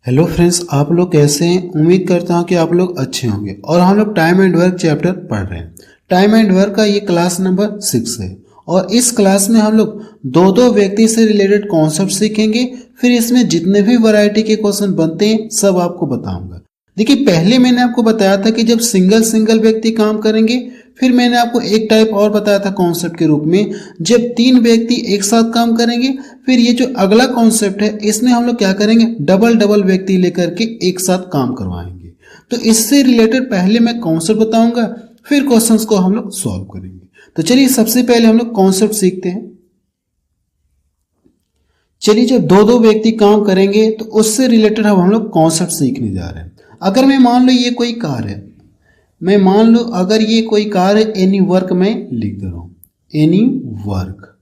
Hello friends, आप लोग कैसे हैं। उम्मीद करता हूं कि आप लोग अच्छे होंगे। और हम लोग टाइम एंड वर्क चैप्टर पढ़ रहे हैं। टाइम एंड वर्क का ये क्लास नंबर 6 है और इस क्लास में हम लोग दो व्यक्ति से रिलेटेड कॉन्सेप्ट सीखेंगे। फिर इसमें जितने भी वैरायटी के क्वेश्चन बनते हैं सब आपको बताऊंगा। देखिए, पहले मैंने आपको बताया था कि जब सिंगल व्यक्ति काम करेंगे, फिर मैंने आपको एक टाइप और बताया था कॉन्सेप्ट के रूप में, जब 3 व्यक्ति एक साथ काम करेंगे। फिर ये जो अगला कॉन्सेप्ट है, इसमें हम लोग क्या करेंगे, डबल व्यक्ति लेकर के एक साथ काम करवाएंगे। तो इससे रिलेटेड पहले मैं कॉन्सेप्ट बताऊंगा, फिर क्वेश्चंस को हम लोग सॉल्व करेंगे। तो चलिए सबसे पहले हम लोग कॉन्सेप्ट सीखते हैं। चलिए, जब दो व्यक्ति काम करेंगे तो उससे रिलेटेड हम लोग कॉन्सेप्ट सीखने जा रहे हैं। अगर मैं मान लो ये कोई कार है, अगर ये कोई कार है, एनी वर्क में लिख दे रहा हूं, एनी वर्क।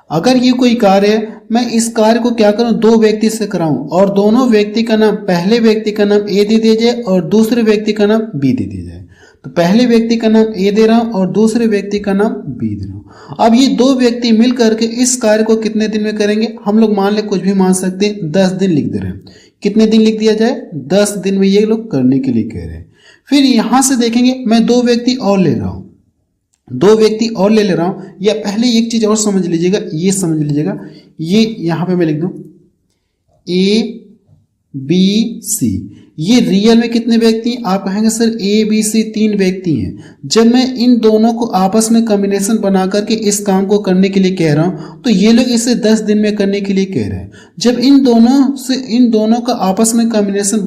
अगर ये कोई कार है, मैं इस कार्य को क्या करूं, 2 व्यक्ति से कराऊं और दोनों व्यक्ति का नाम, पहले व्यक्ति का नाम ए दे दिया जाए और दूसरे व्यक्ति का नाम बी दे दिया जाए। तो पहले व्यक्ति का नाम ए दे रहा हूं और दूसरे व्यक्ति का नाम बी दे रहा हूं। अब ये 2 व्यक्ति मिल करके इस कार्य को कितने दिन में करेंगे, हम लोग मान ले कुछ भी मान सकते हैं, 10 दिन लिख दे रहे हैं। कितने दिन लिख दिया जाए, 10 दिन में ये लोग करने के लिए कह रहे हैं। फिर यहां से देखेंगे, मैं 2 व्यक्ति और ले रहा हूं, 2 व्यक्ति और ले रहा हूं। या पहले एक चीज और समझ लीजिएगा, ये समझ लीजिएगा, ये यहां पे मैं लिख दूं ए बी सी। ये रियल में कितने व्यक्ति हैं, आप कहेंगे सर ए बी सी 3 व्यक्ति हैं। जब मैं इन दोनों को आपस में कॉम्बिनेशन बना करके इस काम को करने के लिए कह रहा हूं, तो ये लोग इसे 10 दिन में करने के लिए कह रहे हैं। जब इन दोनों का आपस में कॉम्बिनेशन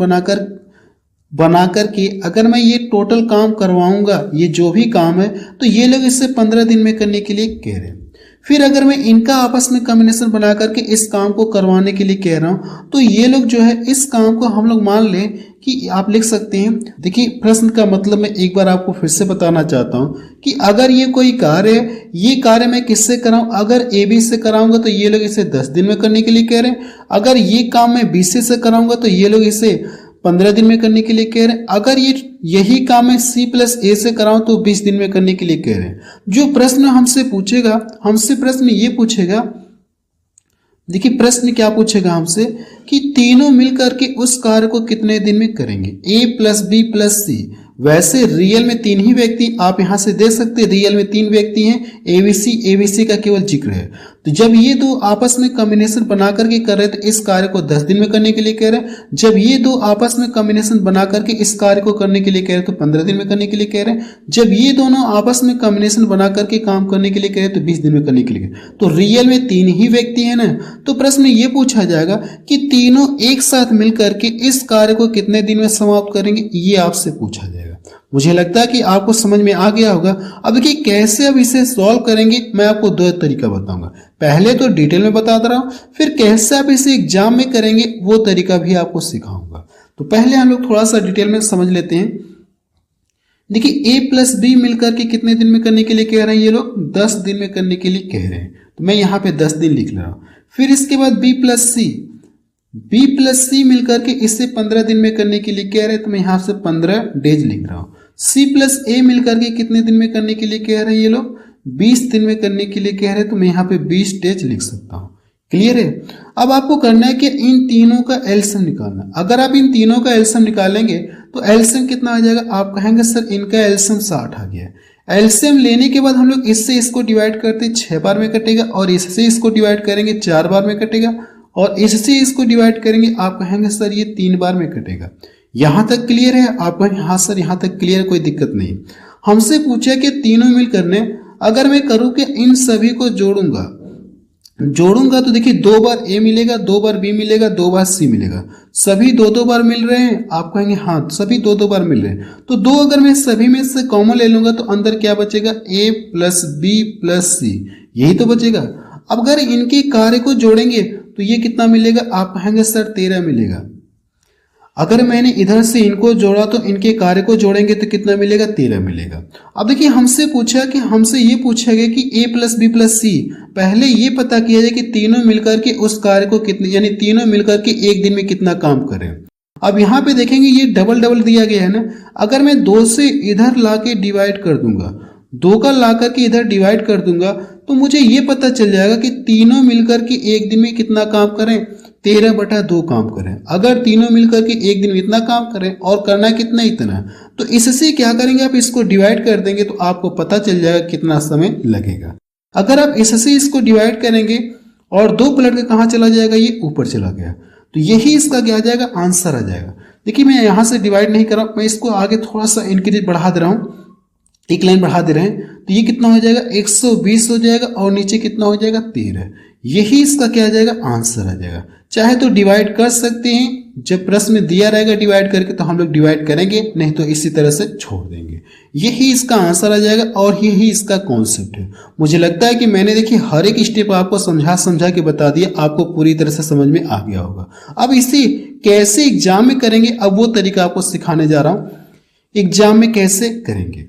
बना करके अगर मैं ये टोटल काम करवाऊंगा, ये जो भी काम है, तो ये लोग इससे 15 दिन में करने के लिए कह रहे हैं। फिर अगर मैं इनका आपस में कॉम्बिनेशन बना करके इस काम को करवाने के लिए कह रहा हूं, तो ये लोग जो है इस काम को हम लोग मान लें कि आप लिख सकते हैं। देखिए, प्रश्न का मतलब मैं एक बार आपको फिर से बताना चाहता हूं कि अगर ये कोई कार्य है, ये कार्य मैं किससे कराऊं, अगर ए बी से कराऊंगा तो ये लोग इसे 10 दिन में करने के लिए कह रहे हैं। अगर ये काम मैं बी से कराऊंगा तो ये लोग इसे 15 दिन में करने के लिए कह रहे हैं। अगर यही काम मैं सी प्लस ए से कराऊं तो 20 दिन में करने के लिए कह रहे हैं। जो प्रश्न हमसे पूछेगा, हमसे प्रश्न ये पूछेगा, देखिए प्रश्न क्या पूछेगा हमसे कि तीनों मिलकर के उस कार्य को कितने दिन में करेंगे, ए प्लस बी प्लस सी। वैसे रियल में 3 ही व्यक्ति आप यहां से दे सकते हैं, रियल में 3 व्यक्ति हैं, एबीसी का केवल जिक्र है। तो जब ये 2 आपस में कॉम्बिनेशन बना करके कर रहे हैं तो इस कार्य को 10 दिन में करने के लिए कह रहे हैं। जब ये 2 आपस में कॉम्बिनेशन बना करके इस कार्य को करने के लिए कह रहे हैं तो 15 दिन में करने के लिए कह रहे हैं। जब ये दोनों आपस में कॉम्बिनेशन बना करके काम करने के लिए कह रहे हैं तो 20 दिन में करने के लिए। तो रियल में 3 ही व्यक्ति है ना। तो प्रश्न में ये पूछा जाएगा कि तीनों एक साथ मिलकर के इस कार्य को कितने दिन में समाप्त करेंगे, ये आपसे पूछा जाएगा। मुझे लगता है कि आपको समझ में आ गया होगा। अब देखिए कैसे अब इसे सॉल्व करेंगे, मैं आपको 2 तरीका बताऊंगा। पहले तो डिटेल में बता दे रहा हूं, फिर कैसे आप इसे एग्जाम में करेंगे वो तरीका भी आपको सिखाऊंगा। तो पहले हम लोग थोड़ा सा डिटेल में समझ लेते हैं। देखिए, ए प्लस बी मिलकर के कितने दिन में करने के लिए कह रहे हैं, ये लोग 10 दिन में करने के लिए कह रहे हैं। तो मैं यहाँ पे 10 दिन लिख ले रहा हूं। फिर इसके बाद बी प्लस सी मिलकर के इससे 15 दिन में करने के लिए कह रहे हैं, तो मैं यहाँ से 15 डेज लिख रहा हूं। सी प्लस ए मिलकर के कितने दिन में करने के लिए कह रहे हैं, ये लोग 20 दिन में करने के लिए कह रहे हैं, तो मैं यहाँ पे 20 डेज लिख सकता हूँ। क्लियर है। अब आपको करना है कि इन तीनों का एलसीएम निकालना। अगर आप इन तीनों का एलसीएम निकालेंगे तो एलसीएम कितना आ जाएगा, आप कहेंगे सर इनका एलसीएम 60 आ गया। एलसीएम लेने के बाद हम लोग इससे इसको डिवाइड करते 6 बार में कटेगा, और इससे इसको डिवाइड करेंगे 4 बार में कटेगा, और इससे इसको डिवाइड करेंगे, आप कहेंगे सर ये 3 बार में कटेगा। यहां तक क्लियर है। आप कहेंगे हाँ सर यहां तक क्लियर, कोई दिक्कत नहीं। हमसे पूछा कि तीनों मिल करने, अगर मैं करूं कि इन सभी को जोड़ूंगा तो देखिए 2 बार ए मिलेगा, 2 बार बी मिलेगा, 2 बार सी मिलेगा। सभी 2 बार मिल रहे हैं, आप कहेंगे हाँ सभी 2 बार मिल रहे हैं। तो 2 अगर मैं सभी में से कॉमन ले लूंगा तो अंदर क्या बचेगा, ए प्लस बी प्लस सी, यही तो बचेगा। अब अगर इनके कार्य को जोड़ेंगे तो ये कितना मिलेगा, आप कहेंगे सर 13 मिलेगा। अगर मैंने इधर से इनको जोड़ा तो इनके कार्य को जोड़ेंगे तो कितना मिलेगा, 13 मिलेगा। अब देखिए हमसे ये पूछा गया कि ए प्लस बी प्लस सी, पहले ये पता किया जाए कि तीनों मिलकर के उस कार्य को कितने, यानी तीनों मिलकर के एक दिन में कितना काम करें। अब यहाँ पे देखेंगे ये डबल दिया गया है ना। अगर मैं 2 से इधर ला के डिवाइड कर दूंगा, 2 का ला करके इधर डिवाइड कर दूंगा, तो मुझे ये पता चल जाएगा कि तीनों मिलकर के एक दिन में कितना काम करें। 13/2 काम करें। अगर तीनों मिलकर के एक दिन में इतना काम करें और करना कितना इतना, तो इससे क्या करेंगे आप इसको डिवाइड कर देंगे तो आपको पता चल जाएगा कितना समय लगेगा। अगर आप इससे इसको डिवाइड करेंगे और 2 पलट के कहाँ चला जाएगा, ये ऊपर चला गया, तो यही इसका क्या आ जाएगा, आंसर आ जाएगा। देखिए मैं यहाँ से डिवाइड नहीं कर रहा हूँ, मैं इसको आगे थोड़ा सा इंक्रीज बढ़ा दे रहा हूँ, एक लाइन बढ़ा दे रहे हैं, तो ये कितना हो जाएगा 120 हो जाएगा और नीचे कितना हो जाएगा 13। यही इसका क्या आ जाएगा, आंसर आ जाएगा। चाहे तो डिवाइड कर सकते हैं, जब प्रश्न में दिया रहेगा डिवाइड करके तो हम लोग डिवाइड करेंगे, नहीं तो इसी तरह से छोड़ देंगे। यही इसका आंसर आ जाएगा और यही इसका कॉन्सेप्ट है। मुझे लगता है कि मैंने देखिए हर एक स्टेप आपको समझा के बता दिया, आपको पूरी तरह से समझ में आ गया होगा। अब इसे कैसे एग्जाम में करेंगे, अब वो तरीका आपको सिखाने जा रहा हूं। एग्जाम में कैसे करेंगे,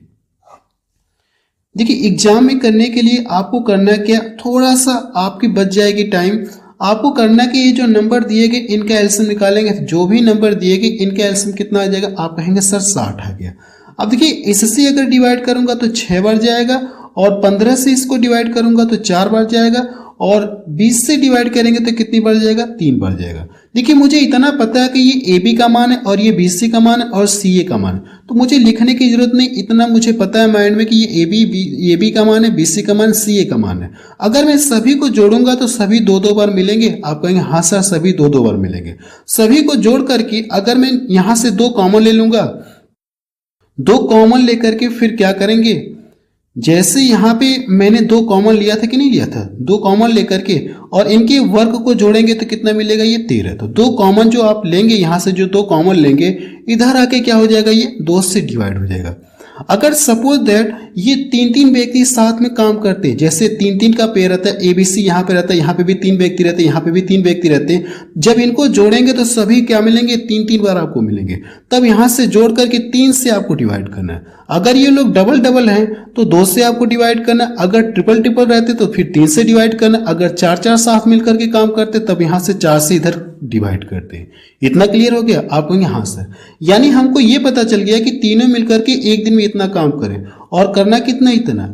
देखिए एग्जाम में करने के लिए आपको करना क्या, थोड़ा सा आपकी बच जाएगी टाइम। आपको करना कि ये जो नंबर दिए गए इनका एलसीएम निकालेंगे, जो भी नंबर दिए गए इनका एलसीएम कितना आ जाएगा, आप कहेंगे सर 60 आ गया। अब देखिए इससे अगर डिवाइड करूंगा तो 6 बार जाएगा, और 15 से इसको डिवाइड करूंगा तो 4 बार जाएगा, और 20 से डिवाइड करेंगे तो कितनी बार जाएगा, 3 बार जाएगा। देखिए मुझे इतना पता है कि ये AB का मान है और ये BC का मान है और CA का मान है, तो मुझे लिखने की जरूरत नहीं, इतना मुझे पता है माइंड में कि ये AB का मान है, BC का मान, CA का मान है। अगर मैं सभी को जोड़ूंगा तो सभी 2-2 बार मिलेंगे। आप कहेंगे हाँ सर सभी 2-2 बार मिलेंगे। सभी को जोड़ करके अगर मैं यहां से 2 कॉमन ले लूंगा, 2 कॉमन लेकर के फिर क्या करेंगे, जैसे यहाँ पे मैंने 2 कॉमन लिया था कि नहीं लिया था, 2 कॉमन लेकर के और इनके वर्ग को जोड़ेंगे तो कितना मिलेगा, ये 13। तो 2 कॉमन जो आप लेंगे, यहाँ से जो 2 कॉमन लेंगे इधर आके क्या हो जाएगा, ये 2 से डिवाइड हो जाएगा। अगर सपोज दैट ये 3-3 व्यक्ति साथ में काम करते हैं, जैसे 3-3 का पेयर रहता है, ABC यहाँ पे रहता है, यहाँ पे भी 3 व्यक्ति रहते हैं, यहाँ पे भी 3 व्यक्ति रहते हैं, जब इनको जोड़ेंगे तो सभी क्या मिलेंगे, 3-3 बार आपको मिलेंगे। तब यहाँ से जोड़ करके 3 से आपको डिवाइड करना है। अगर ये लोग डबल हैं तो 2 से आपको डिवाइड करना, अगर ट्रिपल रहते तो फिर 3 से डिवाइड करना, अगर 4 साथ मिलकर के काम करते तब यहाँ से 4 से इधर डिवाइड करते हैं। इतना क्लियर हो गया, आप कहेंगे हाँ सर। यानी हमको ये पता चल गया कि तीनों मिलकर के एक दिन में इतना काम करें और करना कितना, इतना।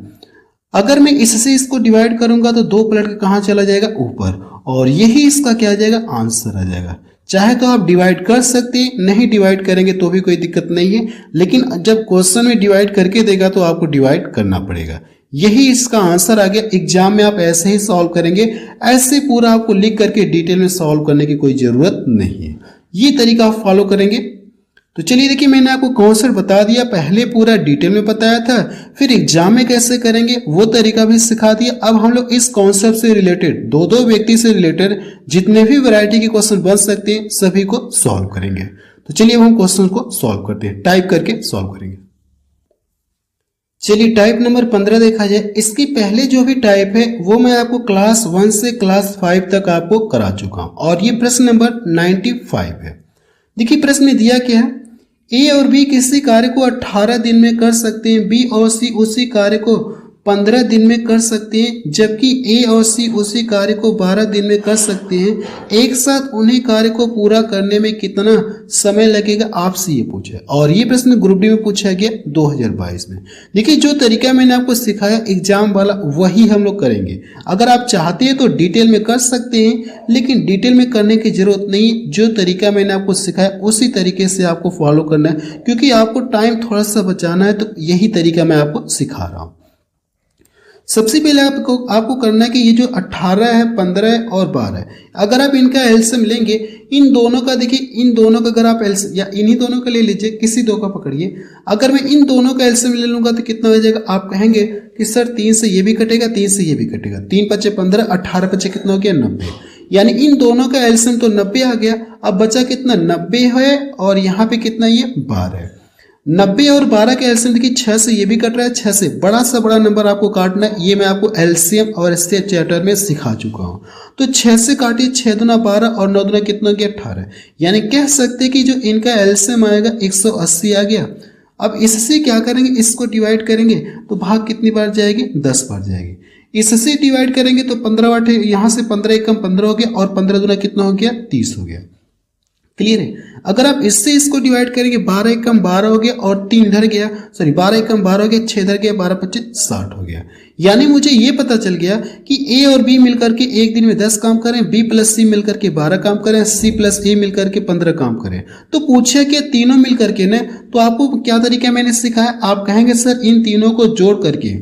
अगर मैं इससे इसको डिवाइड करूंगा तो 2 पलट के कहाँ चला जाएगा, ऊपर, और यही इसका क्या आ जाएगा, आंसर आ जाएगा। चाहे तो आप डिवाइड कर सकते हैं, नहीं डिवाइड करेंगे तो भी कोई दिक्कत नहीं है, लेकिन जब क्वेश्चन में डिवाइड करके देगा तो आपको डिवाइड करना पड़ेगा। यही इसका आंसर आ गया। एग्जाम में आप ऐसे ही सॉल्व करेंगे, ऐसे पूरा आपको लिख करके डिटेल में सॉल्व करने की कोई जरूरत नहीं है। ये तरीका आप फॉलो करेंगे। तो चलिए देखिए मैंने आपको कॉन्सेप्ट बता दिया, पहले पूरा डिटेल में बताया था, फिर एग्जाम में कैसे करेंगे वो तरीका भी सिखा दिया। अब हम लोग इस कॉन्सेप्ट से रिलेटेड 2-2 व्यक्ति से रिलेटेड जितने भी वैरायटी के क्वेश्चन बन सकते हैं सभी को सॉल्व करेंगे। तो चलिए अब हम क्वेश्चन को सॉल्व करते हैं, टाइप करके सॉल्व करेंगे। चलिए टाइप नंबर 15 देखा जाए। इसकी पहले जो भी टाइप है वो मैं आपको क्लास 1 से क्लास 5 तक आपको करा चुका हूं, और ये प्रश्न नंबर 95 है। देखिए प्रश्न में दिया क्या है, ए और बी किसी कार्य को 18 दिन में कर सकते हैं, बी और सी उसी कार्य को 15 दिन में कर सकते हैं, जबकि ए और सी उसी कार्य को 12 दिन में कर सकते हैं। एक साथ उन्हीं कार्य को पूरा करने में कितना समय लगेगा, आपसे ये पूछा है। और ये प्रश्न ग्रुप डी में पूछा गया 2022 में। देखिए जो तरीका मैंने आपको सिखाया एग्जाम वाला वही हम लोग करेंगे। अगर आप चाहते हैं तो डिटेल में कर सकते हैं, लेकिन डिटेल में करने की जरूरत नहीं। जो तरीका मैंने आपको सिखाया उसी तरीके से आपको फॉलो करना है, क्योंकि आपको टाइम थोड़ा सा बचाना है, तो यही तरीका मैं आपको सिखा रहा हूँ। सबसे पहले आपको करना है कि ये जो 18 है, 15 है और 12 है, अगर आप इनका एलसीएम लेंगे, इन दोनों का देखिए, इन दोनों का अगर आप एलसीएम या इन्हीं दोनों का ले लीजिए, किसी दो का पकड़िए। अगर मैं इन दोनों का एलसीएम ले लूंगा तो कितना हो जाएगा, आप कहेंगे कि सर 3 से ये भी कटेगा, 3 से ये भी कटेगा, 3 × 5 = 15, 18 × 5 कितना हो गया, 90। यानी इन दोनों का एलसीएम तो 90 आ गया। अब बचा कितना, 90 है, और यहाँ पे कितना, ये 12 है। 90 और 12 के एलसीएम देखिए, 6 से ये भी कट रहा है, 6 से बड़ा सा बड़ा नंबर आपको काटना है। ये मैं आपको एलसीएम और इससे चैप्टर में सिखा चुका हूं। तो 6 से काटिए, 6 दूना 12 और 9 दूना कितना हो गया, 18। यानी कह सकते हैं कि जो इनका एलसीएम आएगा 180 आ गया। अब इससे क्या करेंगे, इसको डिवाइड करेंगे तो भाग कितनी बार जाएगी, 10 बार जाएगी। इससे डिवाइड करेंगे तो 15 यहाँ से 15 × 1 = 15 हो गया, और 15 दूना कितना हो गया, 30 हो गया। क्लियर है। अगर आप इससे इसको डिवाइड करेंगे 12 एकम 12 हो गया और 3 इधर गया, सॉरी 12 एकम 12 हो गया, 6 इधर गया, 12 25 60 हो गया। यानी मुझे ये पता चल गया कि ए और बी मिलकर के एक दिन में 10 काम करें, बी प्लस सी मिलकर के 12 काम करें, सी प्लस ए मिलकर के 15 काम करें। तो पूछा कि तीनों मिलकर के ना, तो आपको क्या तरीका मैंने सिखाया, आप कहेंगे सर इन तीनों को जोड़ करके,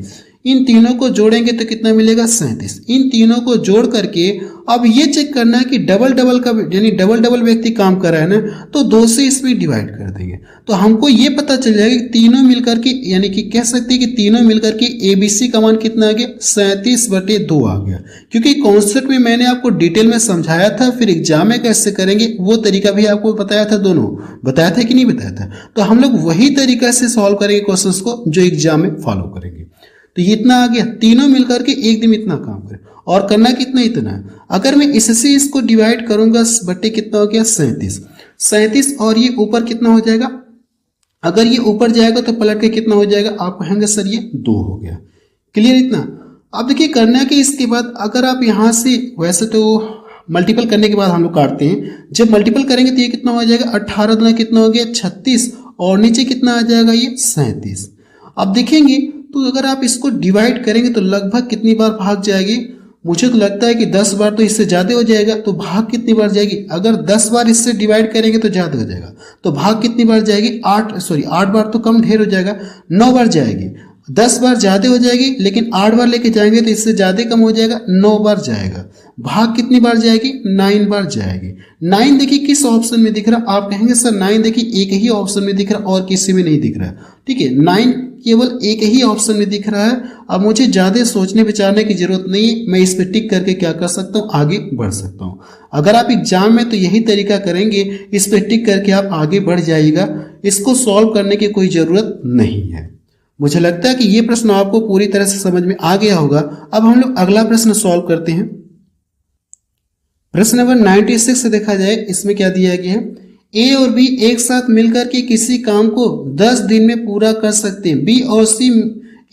इन तीनों को जोड़ेंगे तो कितना मिलेगा 37। इन तीनों को जोड़ करके अब ये चेक करना है कि डबल डबल का यानी डबल डबल व्यक्ति काम कर रहा है ना, तो 2 से इसमें डिवाइड कर देंगे तो हमको ये पता चल जाएगा कि तीनों मिलकर के, यानी कि कह सकते हैं कि तीनों मिलकर के एबीसी का मान कितना आ गया 37/2 आ गया। क्योंकि कॉन्सेप्ट में मैंने आपको डिटेल में समझाया था, फिर एग्जाम में कैसे करेंगे वो तरीका भी आपको बताया था, दोनों बताया था कि नहीं बताया था। तो हम लोग वही तरीका से सॉल्व करेंगे क्वेश्चन को जो एग्जाम में फॉलो करेंगे। तो ये इतना आ गया, तीनों मिलकर के एक दिन इतना काम करें और करना कितना इतना है। अगर मैं इससे इसको डिवाइड करूंगा बट्टे कितना हो गया 37 और ये ऊपर कितना हो जाएगा, अगर ये ऊपर जाएगा तो पलट के कितना हो जाएगा, आप कहेंगे सर ये 2 हो गया। क्लियर इतना। अब देखिए करना कि इसके बाद अगर आप यहां से, वैसे तो मल्टीपल करने के बाद हम लोग काटते हैं, जब मल्टीपल करेंगे तो ये कितना हो जाएगा 18 दूना कितना हो गया 36 और नीचे कितना आ जाएगा ये 37। अब देखेंगे तो अगर आप इसको डिवाइड करेंगे तो लगभग कितनी बार भाग जाएगी, मुझे तो लगता है कि 10 बार तो इससे ज्यादा हो जाएगा। तो भाग कितनी बार जाएगी, अगर 10 बार इससे डिवाइड करेंगे तो ज्यादा हो जाएगा, तो भाग कितनी बार जाएगी 8 बार तो कम ढेर हो जाएगा, 9 बार जाएगी। 10 बार ज्यादा हो जाएगी लेकिन 8 बार लेके जाएंगे तो इससे ज्यादा कम हो जाएगा, 9 बार जाएगा। भाग कितनी बार जाएगी 9 बार जाएगी। 9 देखिए किस ऑप्शन में दिख रहा, आप कहेंगे सर 9 देखिए एक ही ऑप्शन में दिख रहा और किसी में नहीं दिख रहा। ठीक है, 9 केवल एक ही ऑप्शन में दिख रहा है। अब मुझे ज्यादा सोचने विचारने की जरूरत नहीं है, मैं इस पे टिक करके क्या कर सकता हूँ, आगे बढ़ सकता हूँ। अगर आप एग्जाम में तो यही तरीका करेंगे, इस पे टिक करके आप आगे बढ़ जाइएगा, इसको सॉल्व करने की कोई जरूरत नहीं है। मुझे लगता है कि ये प्रश्न आपको पूरी तरह से समझ में आ गया होगा। अब हम लोग अगला प्रश्न सॉल्व करते हैं। प्रश्न नंबर 96 से देखा जाए, इसमें क्या दिया गया है, ए और बी एक साथ मिलकर के किसी काम को 10 दिन में पूरा कर सकते हैं, बी और सी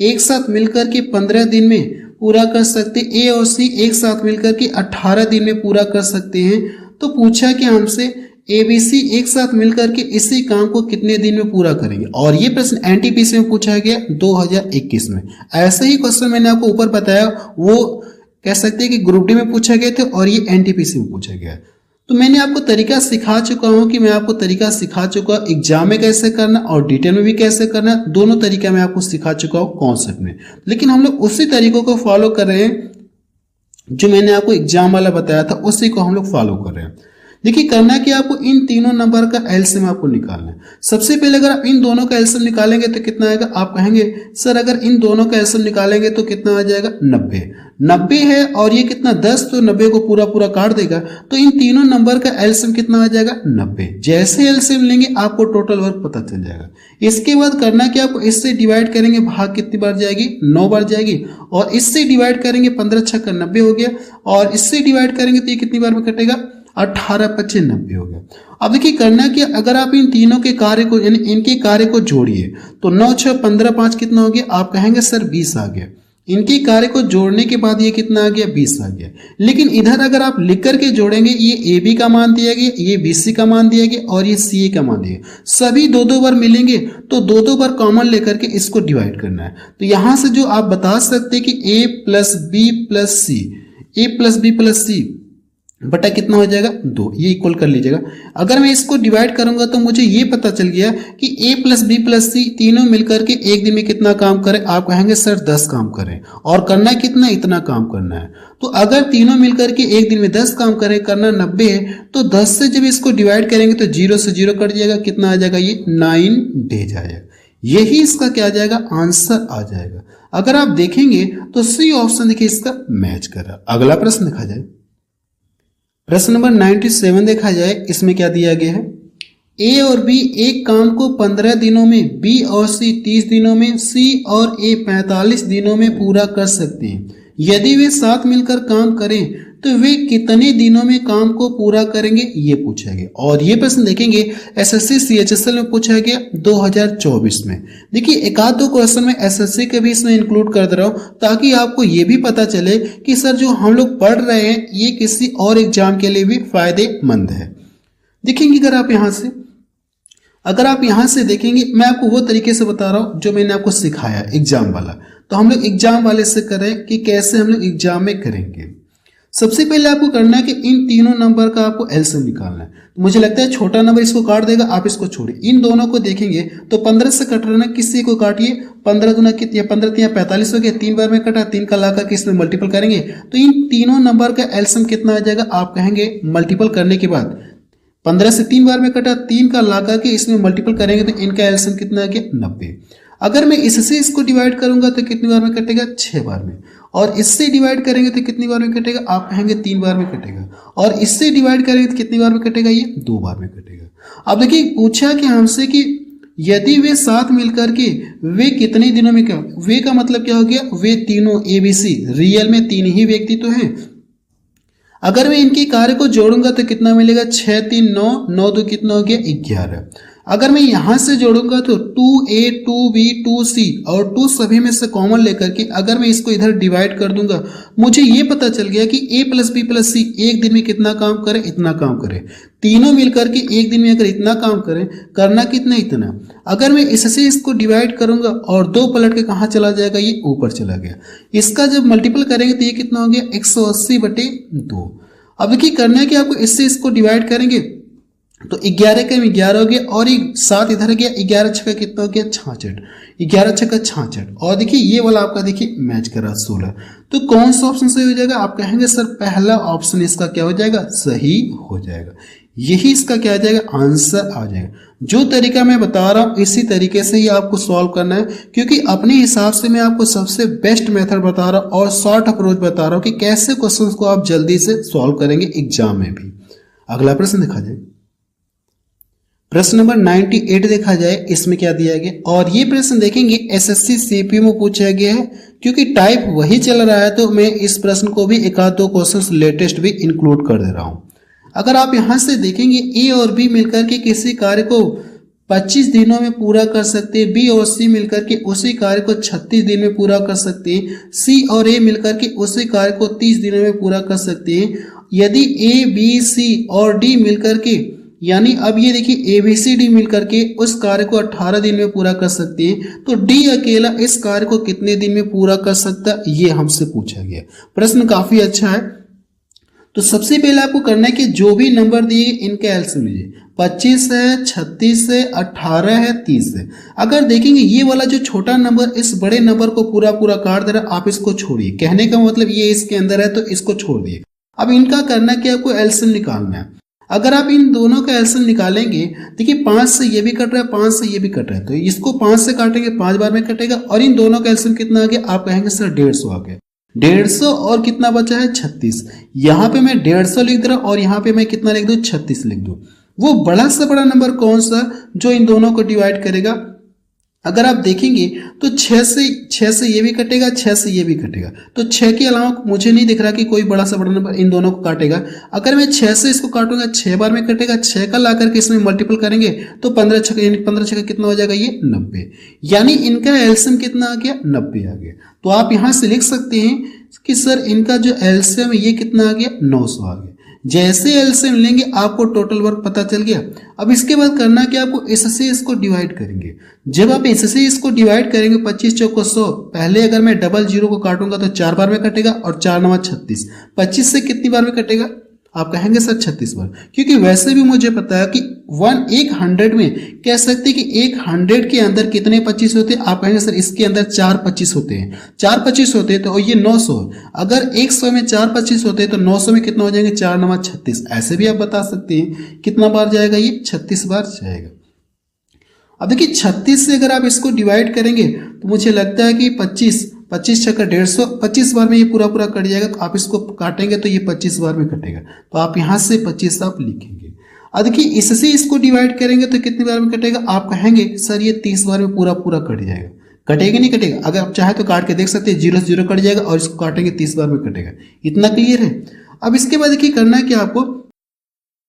एक साथ मिलकर के 15 दिन में पूरा कर सकते हैं, ए और सी एक साथ मिलकर के 18 दिन में पूरा कर सकते हैं। तो पूछा कि हमसे ए बी सी एक साथ मिलकर के इसी काम को कितने दिन में पूरा करेंगे, और ये प्रश्न एनटीपीसी में पूछा गया 2021 में। ऐसे ही क्वेश्चन मैंने आपको ऊपर बताया, वो कह सकते हैं कि ग्रुप डी में पूछा गया था और ये एनटीपीसी में पूछा गया। तो मैंने आपको तरीका सिखा चुका हूं कि मैं आपको तरीका सिखा चुका हूं एग्जाम में कैसे करना और डिटेल में भी कैसे करना, दोनों तरीका मैं आपको सिखा चुका हूं कॉन्सेप्ट में। लेकिन हम लोग उसी तरीकों को फॉलो कर रहे हैं जो मैंने आपको एग्जाम वाला बताया था, उसी को हम लोग फॉलो कर रहे हैं। देखिए करना कि आपको इन तीनों नंबर का एलसीएम आपको निकालना है। सबसे पहले अगर आप इन दोनों का एलसीएम निकालेंगे तो कितना आएगा, आप कहेंगे सर अगर इन दोनों का एलसीएम निकालेंगे तो कितना आ जाएगा 90 है और ये कितना 10, तो 90 को पूरा पूरा काट देगा, तो इन तीनों नंबर का एलसीएम कितना आ जाएगा 90। जैसे एलसीएम लेंगे आपको टोटल वर्क पता चल जाएगा। इसके बाद करना कि आपको इससे डिवाइड करेंगे, भाग कितनी बार जाएगी 9 बार जाएगी, और इससे डिवाइड करेंगे 15 छक्का 90 हो गया, और इससे डिवाइड करेंगे तो ये कितनी बार में कटेगा 18 25 90 हो गया। अब देखिए करना कि अगर आप इन तीनों के कार्य को यानी इनके कार्य को जोड़िए तो 9 6 15 5 कितना हो गया, आप कहेंगे सर 20 आ गया। इनके कार्य को जोड़ने के बाद ये कितना आ गया 20 आ गया। लेकिन इधर अगर आप लिख करके जोड़ेंगे, ये ए बी का मान दिया गया, ये बी सी का मान दिया गया और ये सी ए का मान दिया गया, सभी 2-2 बार मिलेंगे तो 2-2 बार कॉमन लेकर के इसको डिवाइड करना है। तो यहां से जो आप बता सकते हैं कि ए प्लस बी प्लस सी, ए प्लस बी प्लस सी बटा कितना हो जाएगा 2, ये इक्वल कर लीजिएगा। अगर मैं इसको डिवाइड करूंगा तो मुझे ये पता चल गया कि a प्लस बी प्लस सी तीनों मिलकर के एक दिन में कितना काम करें, आप कहेंगे सर 10 काम करें, और करना कितना इतना काम करना है। तो अगर तीनों मिलकर के एक दिन में 10 काम करें, करना 90 है, तो 10 से जब इसको डिवाइड करेंगे तो 0 से 0 कट जाएगा, कितना आ जाएगा ये 9 डेज आ जाएगा। यही इसका क्या आ जाएगा आंसर आ जाएगा। अगर आप देखेंगे तो सी ऑप्शन देखिए इसका मैच कर रहा है। अगला प्रश्न देखा जाए, प्रश्न नंबर 97 देखा जाए, इसमें क्या दिया गया है, ए और बी एक काम को 15 दिनों में, बी और सी 30 दिनों में, सी और ए 45 दिनों में पूरा कर सकते हैं। यदि वे साथ मिलकर काम करें तो वे कितने दिनों में काम को पूरा करेंगे, ये पूछा गया। और ये प्रश्न देखेंगे एसएससी सीएचएसएल में पूछा गया 2024 में। देखिए एक आध दो क्वेश्चन में एसएससी के भी इसमें इंक्लूड कर दे रहा हूं ताकि आपको ये भी पता चले कि सर जो हम लोग पढ़ रहे हैं ये किसी और एग्जाम के लिए भी फायदेमंद है। देखेंगे अगर आप यहाँ से देखेंगे, मैं आपको वो तरीके से बता रहा हूँ जो मैंने आपको सिखाया एग्जाम वाला। तो हम लोग एग्जाम वाले से करें कि कैसे हम लोग एग्जाम में करेंगे। सबसे पहले आपको करना है कि इन तीनों नंबर का आपको एलसीएम निकालना है। तो मुझे लगता है छोटा नंबर इसको काट देगा, आप इसको छोड़िए। इन दोनों को देखेंगे तो 15 से कट रहा है, किसी को काटिए। 15 दूना कितनी, 15 3 45 हो गया, 3 बार में कटा, 3 का ला करके इसमें मल्टीपल करेंगे तो इन तीनों नंबर का एलसीएम कितना आ जाएगा, आप कहेंगे मल्टीपल करने के बाद 15 से 3 बार में कटा, 3 का ला करके इसमें मल्टीपल करेंगे तो इनका एलसीएम कितना आ गया, 90। अगर मैं इससे इसको डिवाइड करूंगा तो कितनी बार में कटेगा, 6 बार में। और इससे डिवाइड करेंगे तो कितनी बार में कटेगा, आप कहेंगे 3 बार में कटेगा। और इससे डिवाइड करेंगे तो कितनी बार में कटेगा, ये 2 बार में कटेगा। अब देखिए पूछा कि हमसे कि यदि वे साथ मिलकर के वे कितने दिनों में, क्या वे का मतलब क्या हो गया, वे तीनों ABC रियल में 3 ही व्यक्ति तो हैं। अगर मैं इनके कार्य को जोड़ूंगा तो कितना मिलेगा, 6 3 9, 9 2 कितना हो गया, 11। अगर मैं यहां से जोड़ूंगा तो 2A 2B 2C और 2 सभी में से कॉमन लेकर के अगर मैं इसको इधर डिवाइड कर दूंगा, मुझे ये पता चल गया कि A + B + C एक दिन में कितना काम करे, इतना काम करे। तीनों मिलकर के एक दिन में अगर इतना काम करें, करना कितना, इतना। अगर मैं इससे इसको डिवाइड करूंगा और 2 पलट के कहाँ चला जाएगा, ये ऊपर चला गया। इसका जब मल्टीपल करेंगे तो ये कितना हो गया, 180/2। अब देखिए करना है कि आपको इससे इसको डिवाइड करेंगे तो 11 का 11 हो गया और एक 7 इधर गया, 11 छक्का कितना हो गया, 66। 11 छक्का 66। और देखिए ये वाला आपका देखिए मैच कर रहा 16। तो कौन सा ऑप्शन सही हो जाएगा, आप कहेंगे सर पहला ऑप्शन इसका क्या हो जाएगा, सही हो जाएगा। यही इसका क्या आ जाएगा, आंसर आ जाएगा। जो तरीका मैं बता रहा हूं इसी तरीके से ही आपको सॉल्व करना है, क्योंकि अपने हिसाब से मैं आपको सबसे बेस्ट मेथड बता रहा हूं और शॉर्ट अप्रोच बता रहा हूं कि कैसे क्वेश्चंस को आप जल्दी से सॉल्व करेंगे एग्जाम में भी। अगला प्रश्न देखा जाए, प्रश्न नंबर 98 देखा जाए, इसमें क्या दिया गया। और ये प्रश्न देखेंगे एसएससी सीपीयू में पूछा गया है, क्योंकि टाइप वही चल रहा है तो मैं इस प्रश्न को भी एक आध दो क्वेश्चंस लेटेस्ट भी इंक्लूड कर दे रहा हूं। अगर आप यहां से देखेंगे ए और बी मिलकर के किसी कार्य को 25 दिनों में पूरा कर सकते हैं, बी और सी मिलकर के उसी कार्य को 36 दिन में पूरा कर सकते हैं, सी और ए मिलकर के उसी कार्य को 30 दिनों में पूरा कर सकते हैं। यदि ए बी सी और डी मिलकर के, यानी अब ये देखिए ABCD मिलकर के उस कार्य को 18 दिन में पूरा कर सकते हैं, तो डी अकेला इस कार्य को कितने दिन में पूरा कर सकता है, ये हमसे पूछा गया। प्रश्न काफी अच्छा है। तो सबसे पहले आपको करना है कि जो भी नंबर दिए इनका एलसीएम लीजिए। 25 है, 36 है, 18 है, 30 है। अगर देखेंगे ये वाला जो छोटा नंबर इस बड़े नंबर को पूरा पूरा काट दे रहा है, आप इसको छोड़िए। कहने का मतलब ये इसके अंदर है तो इसको छोड़ दिए। अब इनका करना क्या, आपको एलसीएम निकालना है। अगर आप इन दोनों का एलसीएम निकालेंगे, देखिए 5 से ये भी कट रहा है, 5 से ये भी कट रहा है, तो इसको 5 से काटेंगे 5 बार में कटेगा और इन दोनों का एलसीएम कितना आ गया, आप कहेंगे सर 150 आ गया। 150 और कितना बचा है, 36। यहाँ पे मैं 150 लिख दे रहा हूँ और यहाँ पे मैं कितना लिख दूँ, 36 लिख दूँ। वो बड़ा से बड़ा नंबर कौन सा जो इन दोनों को डिवाइड करेगा। अगर आप देखेंगे तो 6 से ये भी कटेगा, 6 से ये भी कटेगा, तो 6 के अलावा मुझे नहीं दिख रहा कि कोई बड़ा सा बड़ा नंबर इन दोनों को काटेगा। अगर मैं 6 से इसको काटूंगा 6 बार में कटेगा, 6 का ला करके इसमें मल्टीपल करेंगे तो 15 छक्का कितना हो जाएगा, ये 90। यानी इनका एलसीएम कितना आ गया, 90 आ गया। तो आप यहां से लिख सकते हैं कि सर इनका जो एलसीएम है ये कितना आ गया, 900 आ गया। जैसे एलसीएम लेंगे आपको टोटल वर्क पता चल गया। अब इसके बाद करना क्या, आपको इससे इसको डिवाइड करेंगे। जब आप इससे इसको डिवाइड करेंगे 25 चौको 100, पहले अगर मैं डबल जीरो को काटूंगा तो 4 बार में कटेगा और 4 9 36। 25 से कितनी बार में कटेगा, आप कहेंगे सर 36 बार, क्योंकि वैसे भी मुझे पता है कि 100 में कह सकते हैं कि 100 के अंदर कितने 25 होते हैं, आप कहेंगे सर इसके अंदर 4 25 होते हैं। 4 25 होते हैं तो ये 900। अगर 100 में 4 25 होते हैं तो 900 में कितना हो जाएंगे, 4 9 36। ऐसे भी आप बता सकते हैं कितना बार जाएगा, ये 36 बार जाएगा। अब देखिए 36 से अगर आप इसको डिवाइड करेंगे तो मुझे लगता है कि 25 छक्का 150, 25 बार में ये पूरा पूरा कट जाएगा। तो आप इसको काटेंगे तो ये 25 बार में कटेगा, तो आप यहां से 25 आप लिखेंगे। अब देखिए इससे इसको डिवाइड करेंगे तो कितनी बार में कटेगा, आप कहेंगे सर ये 30 बार में पूरा पूरा कट जाएगा। कटेगा नहीं कटेगा, अगर आप चाहे तो काट के देख सकते हैं, 0 0 कट जाएगा और इसको काटेंगे 30 बार में कटेगा। इतना क्लियर है। अब इसके बाद देखिए करना है कि आपको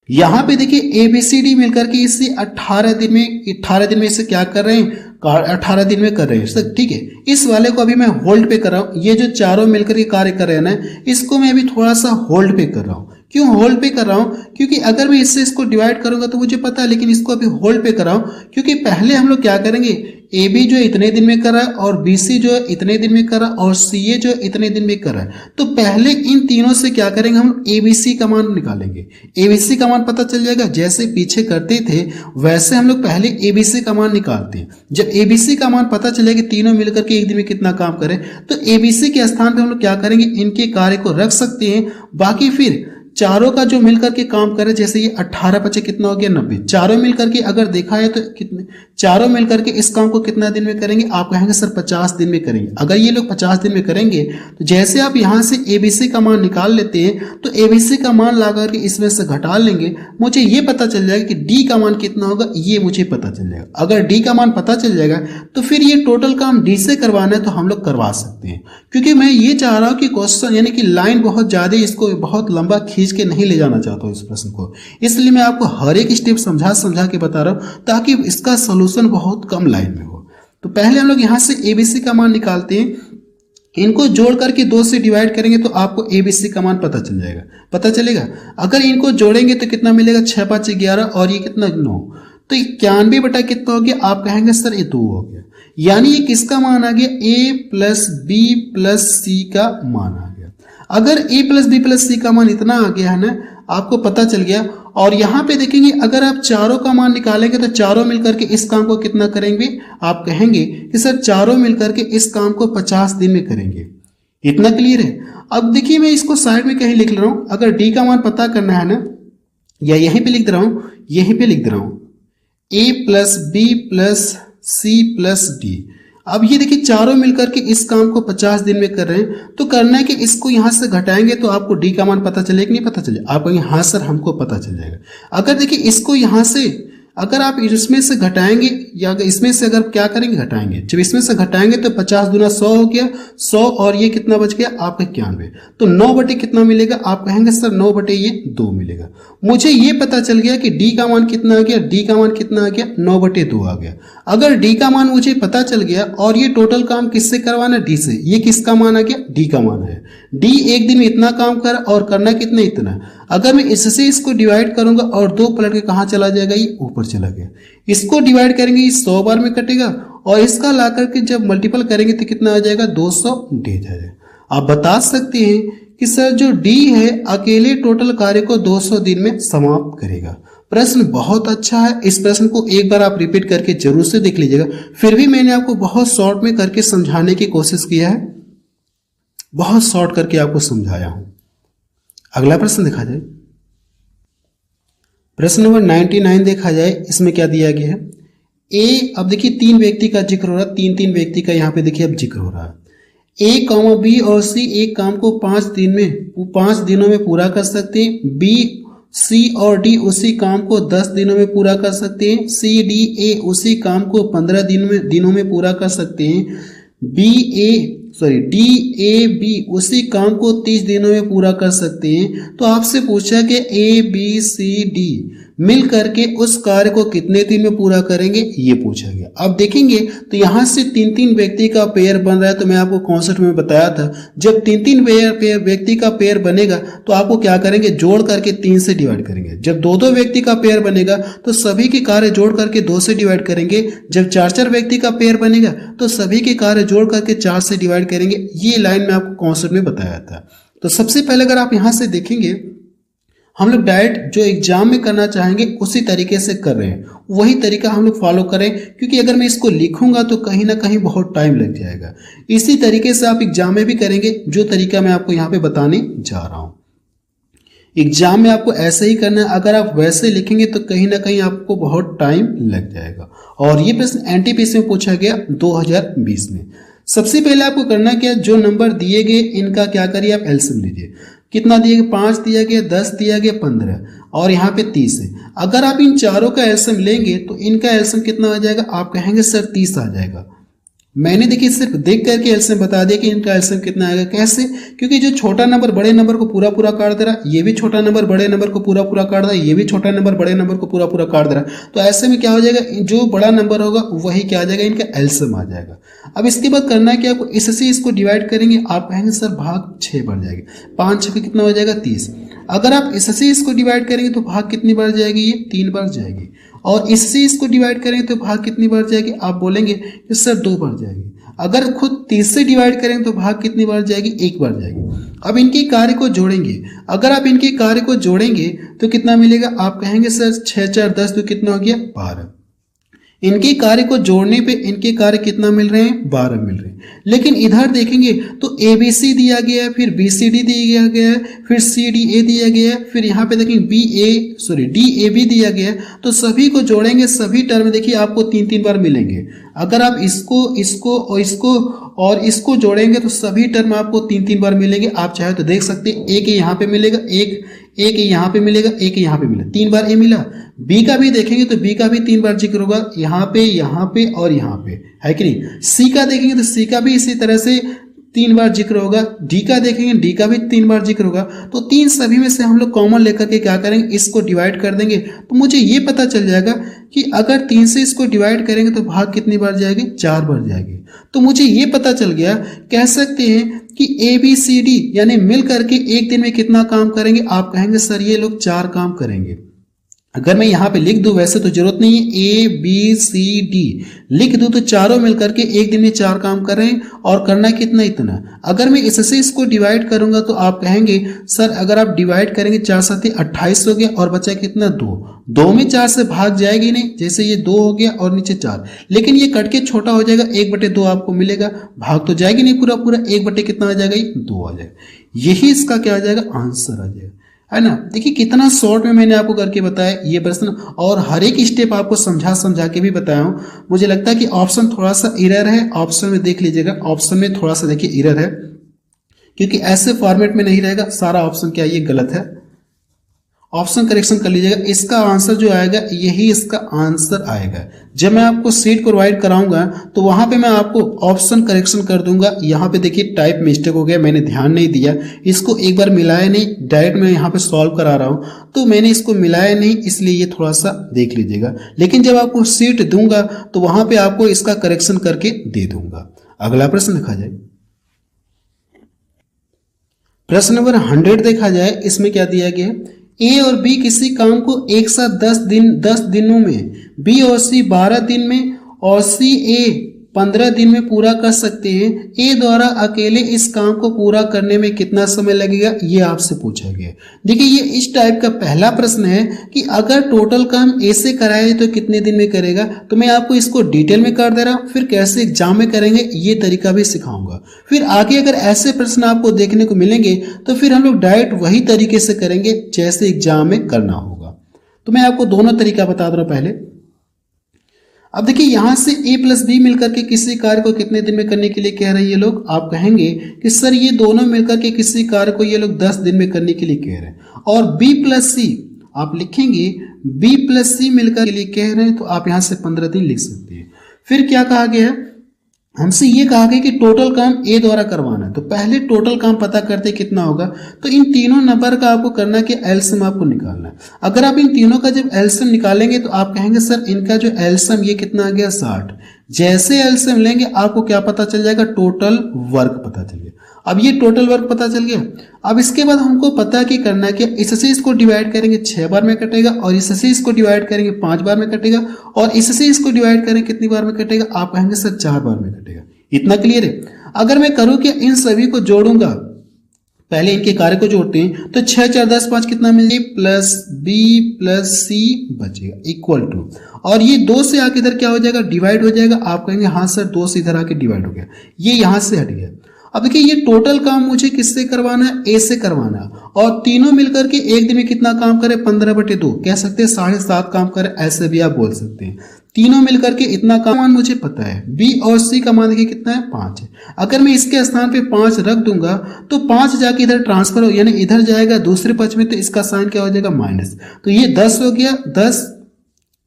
यहां पे देखिए ABCD मिलकर के इसे 18 दिन में इसे क्या कर रहे हैं, 18 दिन में कर रहे हैं सर, ठीक है। इस वाले को अभी मैं होल्ड पे कर रहा हूं। ये जो चारों मिलकर के कार्य कर रहे हैं ना, इसको मैं अभी थोड़ा सा होल्ड पे कर रहा हूं। क्यों होल्ड पे कर रहा हूं? क्योंकि अगर मैं इससे इसको डिवाइड करूंगा तो मुझे पता है, लेकिन इसको अभी होल्ड पे कर रहा हूं क्योंकि पहले हम लोग क्या करेंगे, ए बी जो है इतने दिन में कर रहा है और बी सी जो है इतने दिन में कर रहा है और सी ए जो है इतने दिन में कर रहा है। तो पहले इन तीनों से क्या करेंगे, हम ए बी सी का मान निकालेंगे। ए बी सी का मान पता चल जाएगा, जैसे पीछे करते थे वैसे हम लोग पहले ए बी सी का मान निकालते हैं। जब ए बी सी का मान पता चलेगा कि तीनों मिलकर के एक दिन में कितना काम करें, तो ए बी सी के स्थान पर हम लोग क्या करेंगे, इनके कार्य को रख सकते हैं। बाकी फिर चारों का जो मिलकर के काम करे, जैसे ये 18 बचे कितना हो गया 90, चारों मिलकर के अगर देखा है तो कितने, चारों मिलकर के इस काम को कितना दिन में करेंगे, आप कहेंगे सर 50 दिन में करेंगे। अगर ये लोग 50 दिन में करेंगे तो जैसे आप यहाँ से एबीसी का मान निकाल लेते हैं तो एबीसी का मान ला करके इसमें से घटा लेंगे, मुझे ये पता चल जाएगा कि डी का मान कितना होगा, ये मुझे पता चल जाएगा। अगर डी का मान पता चल जाएगा तो फिर ये टोटल काम डी से करवाना है तो हम लोग करवा सकते हैं। क्योंकि मैं ये चाह रहा हूँ कि क्वेश्चन यानी कि लाइन बहुत ज्यादा, इसको बहुत लंबा खींच के नहीं ले जाना चाहता हूं इस प्रश्न को, इसलिए मैं आपको हर एक स्टेप समझा के बता रहा हूं ताकि इसका सॉल्यूशन बहुत कम लाइन में हो। तो पहले हम लोग यहां से एबीसी का मान निकालते हैं, इनको जोड़ करके 2 से डिवाइड करेंगे तो आपको एबीसी का मान पता चल जाएगा, पता चलेगा। अगर इनको जोड़ेंगे तो कितना मिलेगा, 6 5 11 और ये कितना 9, तो 91 बटा कितना हो गया, आप कहेंगे सर ये 2 हो गया। यानी ये किसका मान आ गया, ए प्लस बी प्लस सी का मान आ गया। अगर ए प्लस बी प्लस सी का मान इतना आ गया है ना, आपको पता चल गया। और यहां पे देखेंगे अगर आप चारों का मान निकालेंगे तो चारों मिलकर के इस काम को कितना करेंगे, आप कहेंगे कि सर चारों मिलकर के इस काम को 50 दिन में करेंगे। इतना क्लियर है। अब देखिए मैं इसको साइड में कहीं लिख रहा हूं, अगर डी का मान पता करना है ना, या यहीं पे लिख दे रहा हूं, यहीं पे लिख दे रहा हूं A plus B plus C plus D. अब ये देखिए चारों मिलकर के इस काम को 50 दिन में कर रहे हैं, तो करना है कि इसको यहां से घटाएंगे तो आपको डी का मान पता चलेगा कि नहीं पता चले, आप कहेंगे हाँ सर हमको पता चल जाएगा। अगर देखिए इसको यहां से अगर आप इसमें से घटाएंगे या इसमें से अगर क्या करेंगे घटाएंगे, जब इसमें से घटाएंगे तो 50 दूना 100 हो गया, 100 और ये कितना बच गया आपका 91, तो 9 बटे कितना मिलेगा, आप कहेंगे सर 9 बटे ये 2 मिलेगा। मुझे ये पता चल गया कि डी का मान कितना आ गया, डी का मान कितना आ गया 9 बटे 2 आ गया। अगर डी का मान मुझे पता चल गया और ये टोटल काम किससे करवाना, डी से, ये किसका मान आ गया, डी का मान है। डी एक दिन में इतना काम कर और करना कितना, इतना। अगर मैं इससे इसको डिवाइड करूंगा और 2 पलट के कहां चला जाएगा, ये ऊपर चला गया। इसको डिवाइड करेंगे ये 100 बार में कटेगा और इसका ला करके जब मल्टीपल करेंगे तो कितना आ जाएगा 200 डी जाएगा। आप बता सकते हैं कि सर जो डी है अकेले टोटल कार्य को 200 दिन में समाप्त करेगा। प्रश्न बहुत अच्छा है, इस प्रश्न को एक बार आप रिपीट करके जरूर से देख लीजिएगा। फिर भी मैंने आपको बहुत शॉर्ट में करके समझाने की कोशिश किया है, बहुत शॉर्ट करके आपको समझाया हूं। अगला प्रश्न देखा जाए, प्रश्न नंबर 99 देखा जाए, इसमें क्या दिया गया है। ए, अब देखिए 3 व्यक्ति का जिक्र हो रहा है, 3 व्यक्ति का यहाँ पे देखिए अब जिक्र हो रहा है। ए कॉमा बी और सी एक काम को 5 दिनों में पूरा कर सकते हैं। बी सी और डी उसी काम को 10 दिनों में पूरा कर सकते हैं। सी डी ए उसी काम को 15 दिनों में पूरा कर सकते हैं। डी ए बी उसी काम को 30 दिनों में पूरा कर सकते हैं। तो आपसे पूछा कि ए बी सी डी मिल करके उस कार्य को कितने दिन में पूरा करेंगे, ये पूछा गया। अब देखेंगे तो यहां से 3 व्यक्ति का पेयर बन रहा है, तो मैं आपको कॉन्सेप्ट में बताया था, जब 3 व्यक्ति का पेयर बनेगा तो आपको क्या करेंगे, जोड़ करके 3 से डिवाइड करेंगे। जब 2 व्यक्ति का पेयर बनेगा तो सभी के कार्य जोड़ करके 2 से डिवाइड करेंगे। जब 4 व्यक्ति का पेयर बनेगा तो सभी के कार्य जोड़ करके 4 से डिवाइड करेंगे। ये लाइन में आपको कॉन्सेप्ट में बताया था। तो सबसे पहले अगर आप यहां से देखेंगे, हम लोग डायरेक्ट जो एग्जाम में करना चाहेंगे उसी तरीके से कर रहे हैं, वही तरीका हम लोग फॉलो करें, क्योंकि अगर मैं इसको लिखूंगा तो कहीं ना कहीं बहुत टाइम लग जाएगा। इसी तरीके से आप एग्जाम में भी करेंगे, जो तरीका मैं आपको यहाँ पे बताने जा रहा हूँ। एग्जाम में आपको ऐसे ही करना है, अगर आप वैसे लिखेंगे तो कहीं ना कहीं आपको बहुत टाइम लग जाएगा। और ये प्रश्न एनटीपीसी में पूछा गया 2020 में। सबसे पहले आपको करना क्या, जो नंबर दिए गए इनका क्या करिए, आप एलसीएम लीजिए। कितना दिया गया, 5 दिया गया, 10 दिया गया, 15 और यहाँ पे 30 है। अगर आप इन चारों का एलसीएम लेंगे तो इनका एलसीएम कितना आ जाएगा, आप कहेंगे सर 30 आ जाएगा। मैंने देखिए सिर्फ देख करके एलसीएम बता दिया कि इनका एलसीएम कितना आएगा। कैसे? क्योंकि जो छोटा नंबर बड़े नंबर को पूरा पूरा काट दे रहा है, ये भी छोटा नंबर बड़े नंबर को पूरा पूरा काट रहा है, ये भी छोटा नंबर बड़े नंबर को पूरा पूरा काट दे रहा है। तो ऐसे में क्या हो जाएगा, जो बड़ा नंबर होगा वही क्या आ जाएगा, इनका एलसीएम आ जाएगा। अब इसके बाद करना है कि आपको इससे इसको डिवाइड करेंगे, आप कहेंगे सर भाग 6 बढ़ जाएगी। 5 6 कितना हो जाएगा 30। अगर आप इससे इसको डिवाइड करेंगे तो भाग कितनी बार जाएगी, ये 3 बार जाएगी। और इससे इसको डिवाइड करेंगे तो भाग कितनी बार जाएगी, आप बोलेंगे कि सर 2 बार जाएगी। अगर खुद 30 से डिवाइड करेंगे तो भाग कितनी बार जाएगी, 1 बार जाएगी। अब इनके कार्य को जोड़ेंगे, अगर आप इनके कार्य को जोड़ेंगे तो कितना मिलेगा, आप कहेंगे सर 6 4 10 तो कितना हो गया 12। इनके कार्य को जोड़ने पे इनके कार्य कितना मिल रहे हैं, 12 मिल रहे हैं। लेकिन इधर देखेंगे तो ABC दिया गया है, फिर BCD दिया गया है, फिर CDA दिया गया है, फिर यहाँ पे देखेंगे DAB दिया गया है। तो सभी को जोड़ेंगे, सभी टर्म देखिए आपको 3 बार मिलेंगे। अगर आप इसको जोड़ेंगे तो सभी टर्म आपको 3 बार मिलेंगे। आप चाहे तो देख सकते हैं, एक यहाँ पे मिलेगा, एक यहाँ पे मिलेगा, एक यहाँ पे मिलेगा, 3 बार ए मिला। बी का भी देखेंगे तो बी का भी 3 बार जिक्र होगा, यहाँ पे और यहाँ पे, है कि नहीं। सी का देखेंगे तो सी का भी इसी तरह से 3 बार जिक्र होगा। डी का देखेंगे, डी का भी 3 बार जिक्र होगा। तो 3 सभी में से हम लोग कॉमन लेकर के क्या करेंगे, इसको डिवाइड कर देंगे। तो मुझे ये पता चल जाएगा कि अगर 3 से इसको डिवाइड करेंगे तो भाग कितनी बार जाएगी, 4 बार जाएगी। तो मुझे ये पता चल गया, कह सकते हैं कि ABCD यानी मिल करके एक दिन में कितना काम करेंगे, आप कहेंगे सर ये लोग 4 काम करेंगे। अगर मैं यहाँ पे लिख दूं, वैसे तो जरूरत नहीं है, ABCD लिख दूं तो चारों मिलकर के एक दिन में 4 काम कर रहे हैं, और करना कितना, इतना। अगर मैं इससे इसको डिवाइड करूंगा तो आप कहेंगे सर अगर आप डिवाइड करेंगे 4 7 28 हो गया, और बचा कितना 2 में 4 से भाग जाएगी नहीं, जैसे ये 2 हो गया और नीचे 4, लेकिन ये कट के छोटा हो जाएगा, 1/2 आपको मिलेगा, भाग तो जाएगी नहीं पूरा पूरा, 1 कितना आ जाएगा, 2 आ जाएगा। यही इसका क्या आ जाएगा, आंसर आ जाएगा, है ना। देखिए कितना शॉर्ट में मैंने आपको करके बताया ये प्रश्न, और हर एक स्टेप आपको समझा के भी बताया हूं। मुझे लगता है कि ऑप्शन थोड़ा सा एरर है, ऑप्शन में देख लीजिएगा, ऑप्शन में थोड़ा सा देखिए एरर है, क्योंकि ऐसे फॉर्मेट में नहीं रहेगा सारा ऑप्शन, क्या ये गलत है। ऑप्शन करेक्शन कर लीजिएगा, इसका आंसर जो आएगा यही इसका आंसर आएगा। जब मैं आपको सीट प्रोवाइड कराऊंगा तो वहां पे मैं आपको ऑप्शन करेक्शन कर दूंगा। यहाँ पे देखिए टाइप मिस्टेक हो गया, मैंने ध्यान नहीं दिया, इसको एक बार मिलाया नहीं, डायरेक्ट मैं यहाँ पे सॉल्व करा रहा हूँ तो मैंने इसको मिलाया नहीं, इसलिए ये थोड़ा सा देख लीजिएगा। लेकिन जब आपको सीट दूंगा तो वहां पे आपको इसका करेक्शन करके दे दूंगा। अगला प्रश्न देखा जाए, प्रश्न नंबर 100 देखा जाए। इसमें क्या दिया गया है, ए और बी किसी काम को एक साथ 10 दिनों में, बी और सी 12 दिन में और सी ए 15 दिन में पूरा कर सकते हैं। ए द्वारा अकेले इस काम को पूरा करने में कितना समय लगेगा, ये आपसे पूछा गया। देखिए ये इस टाइप का पहला प्रश्न है कि अगर टोटल काम ए से कराए तो कितने दिन में करेगा। तो मैं आपको इसको डिटेल में कर दे रहा हूँ, फिर कैसे एग्जाम में करेंगे ये तरीका भी सिखाऊंगा। फिर आगे अगर ऐसे प्रश्न आपको देखने को मिलेंगे तो फिर हम लोग डायरेक्ट वही तरीके से करेंगे जैसे एग्जाम में करना होगा। तो मैं आपको दोनों तरीका बता दे रहा हूँ पहले। अब देखिए यहां से a प्लस बी मिलकर के किसी कार्य को कितने दिन में करने के लिए कह रहे हैं ये लोग। आप कहेंगे कि सर ये दोनों मिलकर के किसी कार्य को ये लोग 10 दिन में करने के लिए कह रहे हैं। और b प्लस सी आप लिखेंगे, b प्लस सी मिलकर के लिए कह रहे हैं, तो आप यहां से 15 दिन लिख सकते हैं। फिर क्या कहा गया है, हमसे ये कहा गया कि टोटल काम ए द्वारा करवाना है। तो पहले टोटल काम पता करते कितना होगा, तो इन तीनों नंबर का आपको करना कि एलसीएम आपको निकालना है। अगर आप इन तीनों का जब एलसीएम निकालेंगे तो आप कहेंगे सर इनका जो एलसीएम ये कितना आ गया 60। जैसे एलसीएम लेंगे आपको क्या पता चल जाएगा, टोटल वर्क पता चल गया। अब ये टोटल वर्क पता चल गया। अब इसके बाद हमको पता कि करना है कि इससे इसको डिवाइड करेंगे 6 बार में कटेगा, और इससे इसको डिवाइड करेंगे 5 बार में कटेगा, और इससे इसको डिवाइड करेंगे कितनी बार में कटेगा, आप कहेंगे सर 4 बार में कटेगा। इतना क्लियर है। अगर मैं करूं कि इन सभी को जोड़ूंगा, पहले इनके कार्य को जोड़ते हैं, तो 6 4 10 5 कितना मिलेगा, प्लस बी प्लस सी बचेगा इक्वल टू, और ये 2 से आके इधर क्या हो जाएगा, डिवाइड हो जाएगा। आप कहेंगे हाँ सर 2 से इधर आके डिवाइड हो गया, ये यहां से हट गया। अब देखिए ये टोटल काम मुझे किससे करवाना है, ए से करवाना है, और तीनों मिलकर के एक दिन में कितना काम करे, 15/2 कह सकते हैं, 7.5 काम करे, ऐसे भी आप बोल सकते हैं। तीनों मिलकर के इतना काम मुझे पता है। बी और सी का मान देखिए कितना है, 5 है। अगर मैं इसके स्थान पे 5 रख दूंगा तो 5 जाके इधर ट्रांसफर हो, यानी इधर जाएगा दूसरे पक्ष में, तो इसका साइन क्या हो जाएगा, माइनस। तो ये 10 हो गया, 10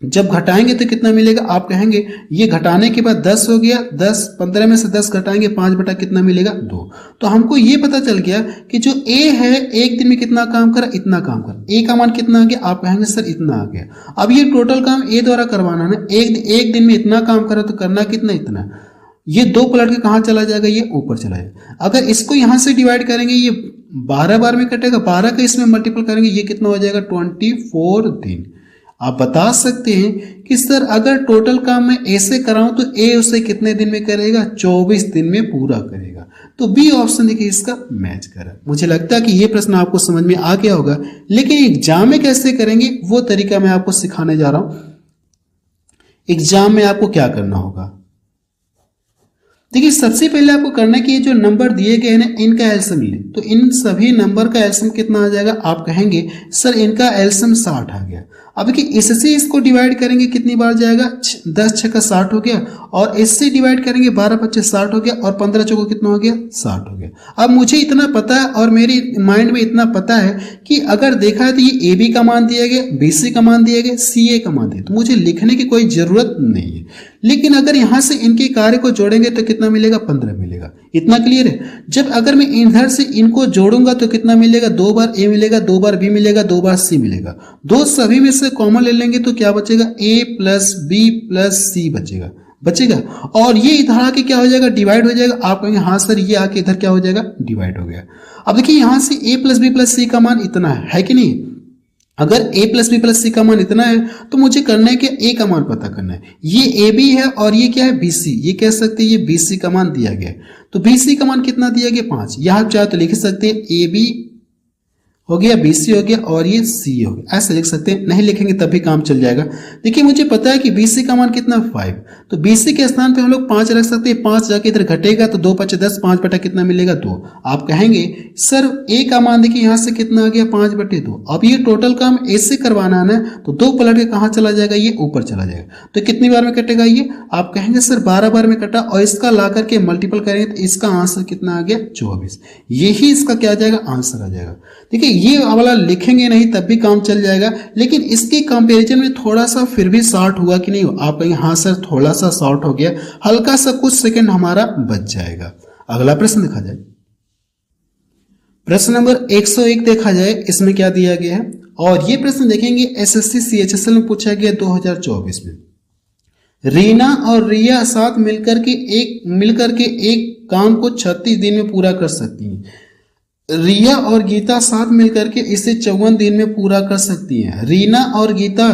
जब घटाएंगे तो कितना मिलेगा, आप कहेंगे ये घटाने के बाद 10 हो गया, 10 15 में से 10 घटाएंगे 5 बटा कितना मिलेगा 2। तो हमको ये पता चल गया कि जो ए है एक दिन में कितना काम करा, इतना काम करा। ए का मान कितना आ गया, आप कहेंगे सर इतना आ गया। अब ये टोटल काम ए द्वारा करवाना है ना, एक दिन में इतना काम करा तो करना कितना, इतना। ये 2 पलट के कहाँ चला जाएगा, ये ऊपर चला जाएगा। अगर इसको यहां से डिवाइड करेंगे ये 12 बार में कटेगा, 12 का इसमें मल्टीपल करेंगे ये कितना हो जाएगा 24 दिन। आप बता सकते हैं कि सर अगर टोटल काम मैं ऐसे कराऊं तो ए उसे कितने दिन में करेगा, 24 दिन में पूरा करेगा। तो बी ऑप्शन देखिए इसका मैच करा। मुझे लगता है कि ये प्रश्न आपको समझ में आ गया होगा, लेकिन एग्जाम में कैसे करेंगे वो तरीका मैं आपको सिखाने जा रहा हूं। एग्जाम में आपको क्या करना होगा, देखिए सबसे पहले आपको करना है कि ये जो नंबर दिए गए हैं ना इनका एलसीएम ले। तो इन सभी नंबर का एलसीएम कितना आ जाएगा, आप कहेंगे सर इनका एलसीएम 60 आ गया। अब देखिए इससे इसको डिवाइड करेंगे कितनी बार जाएगा, 10 6 का 60 हो गया, और इससे डिवाइड करेंगे 12 25 60 हो गया, और 15 चौको कितना हो गया 60 हो गया। अब मुझे इतना पता है और मेरी माइंड में इतना पता है कि अगर देखा है तो ये ए बी का मान दिया गया, बी सी का मान दिया गया, सी ए का मान दिया, तो मुझे लिखने की कोई जरूरत नहीं है। लेकिन अगर यहां से इनके कार्य को जोड़ेंगे तो कितना मिलेगा, 15 मिलेगा। इतना क्लियर है। जब अगर मैं इधर से इनको जोड़ूंगा तो कितना मिलेगा, 2 बार ए मिलेगा, 2 बार बी मिलेगा, 2 बार सी मिलेगा। दो सभी में से कॉमन ले लेंगे तो क्या बचेगा, ए प्लस बी प्लस सी बचेगा। और ये इधर आके क्या हो जाएगा, डिवाइड हो जाएगा। आप कहेंगे हाँ सर ये आके इधर क्या हो जाएगा, डिवाइड हो गया। अब देखिए यहां से ए प्लस बी प्लस सी का मान इतना है कि नहीं। अगर a प्लस बी प्लस सी का मान इतना है तो मुझे करना है कि a का मान पता करना है। ये ए बी है और ये क्या है बी सी, ये कह सकते हैं ये बी सी का मान दिया गया। तो बी सी का मान कितना दिया गया 5। यहां चाहे तो लिख सकते हैं ए बी हो गया, बी सी हो गया और ये सी हो गया, ऐसे लिख सकते हैं। नहीं लिखेंगे तब भी काम चल जाएगा। देखिए मुझे पता है कि बी सी का मान कितना 5, तो बी सी के स्थान पे हम लोग 5 रख सकते हैं। 5 जाके इधर घटेगा तो 2 5 10, 5 बटा कितना मिलेगा 2। आप कहेंगे सर ए का मान देखिए यहां से कितना आ गया 5 बटे 2। अब ये टोटल काम ऐसे करवाना है ना, तो 2 पलट के कहां चला जाएगा, ये ऊपर चला जाएगा। तो कितनी बार में कटेगा ये, आप कहेंगे सर 12 बार में कटा, और इसका ला करके मल्टीपल करेंगे तो इसका आंसर कितना आ गया 24। यही इसका क्या आ जाएगा, आंसर आ जाएगा। देखिए ये वाला लिखेंगे नहीं तब भी काम चल जाएगा, लेकिन इसके कंपैरिजन में थोड़ा सा फिर भी शॉर्ट हुआ कि नहीं। आप कहेंगे हाँ सर थोड़ा सा शॉर्ट हो गया, हल्का सा कुछ सेकंड हमारा बच जाएगा। अगला प्रश्न देखा जाए, प्रश्न नंबर 101 देखा जाए, इसमें क्या दिया गया है। और ये प्रश्न देखेंगे एसएससी सीएचएसएल में पूछा गया 2024 में। रीना और रिया साथ मिलकर के एक काम को 36 दिन में पूरा कर सकती हैं। रिया और गीता साथ मिलकर के इसे 54 दिन में पूरा कर सकती हैं। रीना और गीता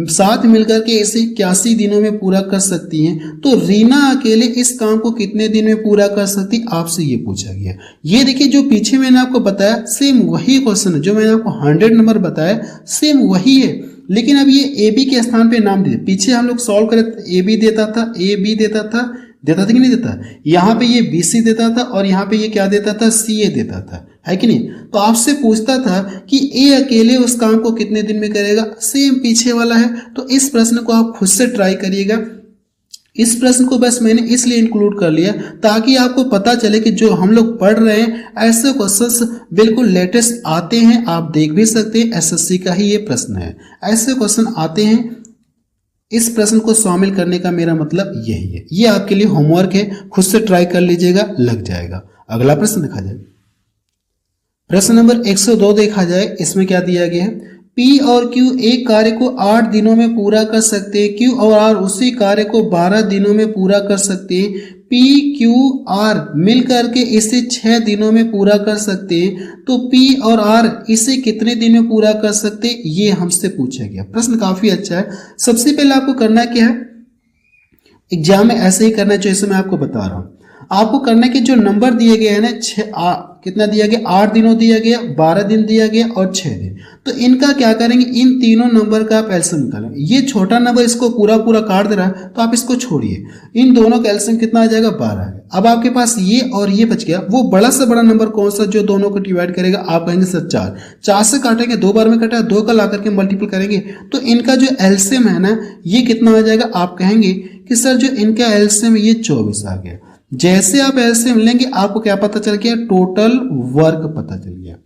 साथ मिलकर के इसे 81 दिनों में पूरा कर सकती हैं। तो रीना अकेले इस काम को कितने दिन में पूरा कर सकती, आपसे ये पूछा गया। ये देखिए जो पीछे मैंने आपको बताया सेम वही क्वेश्चन है, जो मैंने आपको 100 नंबर बताया सेम वही है, लेकिन अब ये ए बी के स्थान पे नाम दिए। पीछे हम लोग सॉल्व करे ए बी देता था, ए बी देता था कि नहीं देता। यहाँ पे ये बी सी देता था और यहाँ पे ये क्या देता था, सी ए देता था, है कि नहीं। तो आपसे पूछता था कि ए अकेले उस काम को कितने दिन में करेगा, सेम पीछे वाला है। तो इस प्रश्न को आप खुद से ट्राई करिएगा। इस प्रश्न को बस मैंने इसलिए इंक्लूड कर लिया ताकि आपको पता चले कि जो हम लोग पढ़ रहे हैं ऐसे क्वेश्चंस बिल्कुल लेटेस्ट आते हैं। आप देख भी सकते हैं एसएससी का ही ये प्रश्न है, ऐसे क्वेश्चन आते हैं। इस प्रश्न को शामिल करने का मेरा मतलब यही है। ये आपके लिए होमवर्क है, खुद से ट्राई कर लीजिएगा, लग जाएगा। अगला प्रश्न देखा जाए, प्रश्न नंबर 102 देखा जाए, इसमें क्या दिया गया है। P और Q एक कार्य को 8 दिनों में पूरा कर सकते हैं। Q और R उसी कार्य को 12 दिनों में पूरा कर सकते हैं। P, Q, R मिलकर के इसे 6 दिनों में पूरा कर सकते हैं। तो P और R इसे कितने दिन में पूरा कर सकते हैं, ये हमसे पूछा गया। प्रश्न काफी अच्छा है। सबसे पहले आपको करना क्या है, एग्जाम में ऐसे ही करना है जैसे मैं आपको बता रहा हूं। आपको करना है कि जो नंबर दिए गए हैं ना, कितना दिया गया, 8 दिनों दिया गया, 12 दिन दिया गया और 6 दिन। तो इनका क्या करेंगे, इन तीनों नंबर का आप एलसीएम निकालेंगे। ये छोटा नंबर इसको पूरा काट दे रहा है तो आप इसको छोड़िए। इन दोनों का एलसीएम कितना आ जाएगा, 12 है। अब आपके पास ये और ये बच गया। वो बड़ा से बड़ा नंबर कौन सा जो दोनों को डिवाइड करेगा, आप कहेंगे सर 4। 4 से काटेंगे, 2 बार में कटा, 2 का ला करके मल्टीपल करेंगे तो इनका जो एलसीएम है ना, ये कितना आ जाएगा। आप कहेंगे कि सर जो इनका एलसीएम ये 24 आ गया। जैसे आप एलसीएम लेंगे आपको क्या पता चल गया, टोटल वर्क पता चल गया।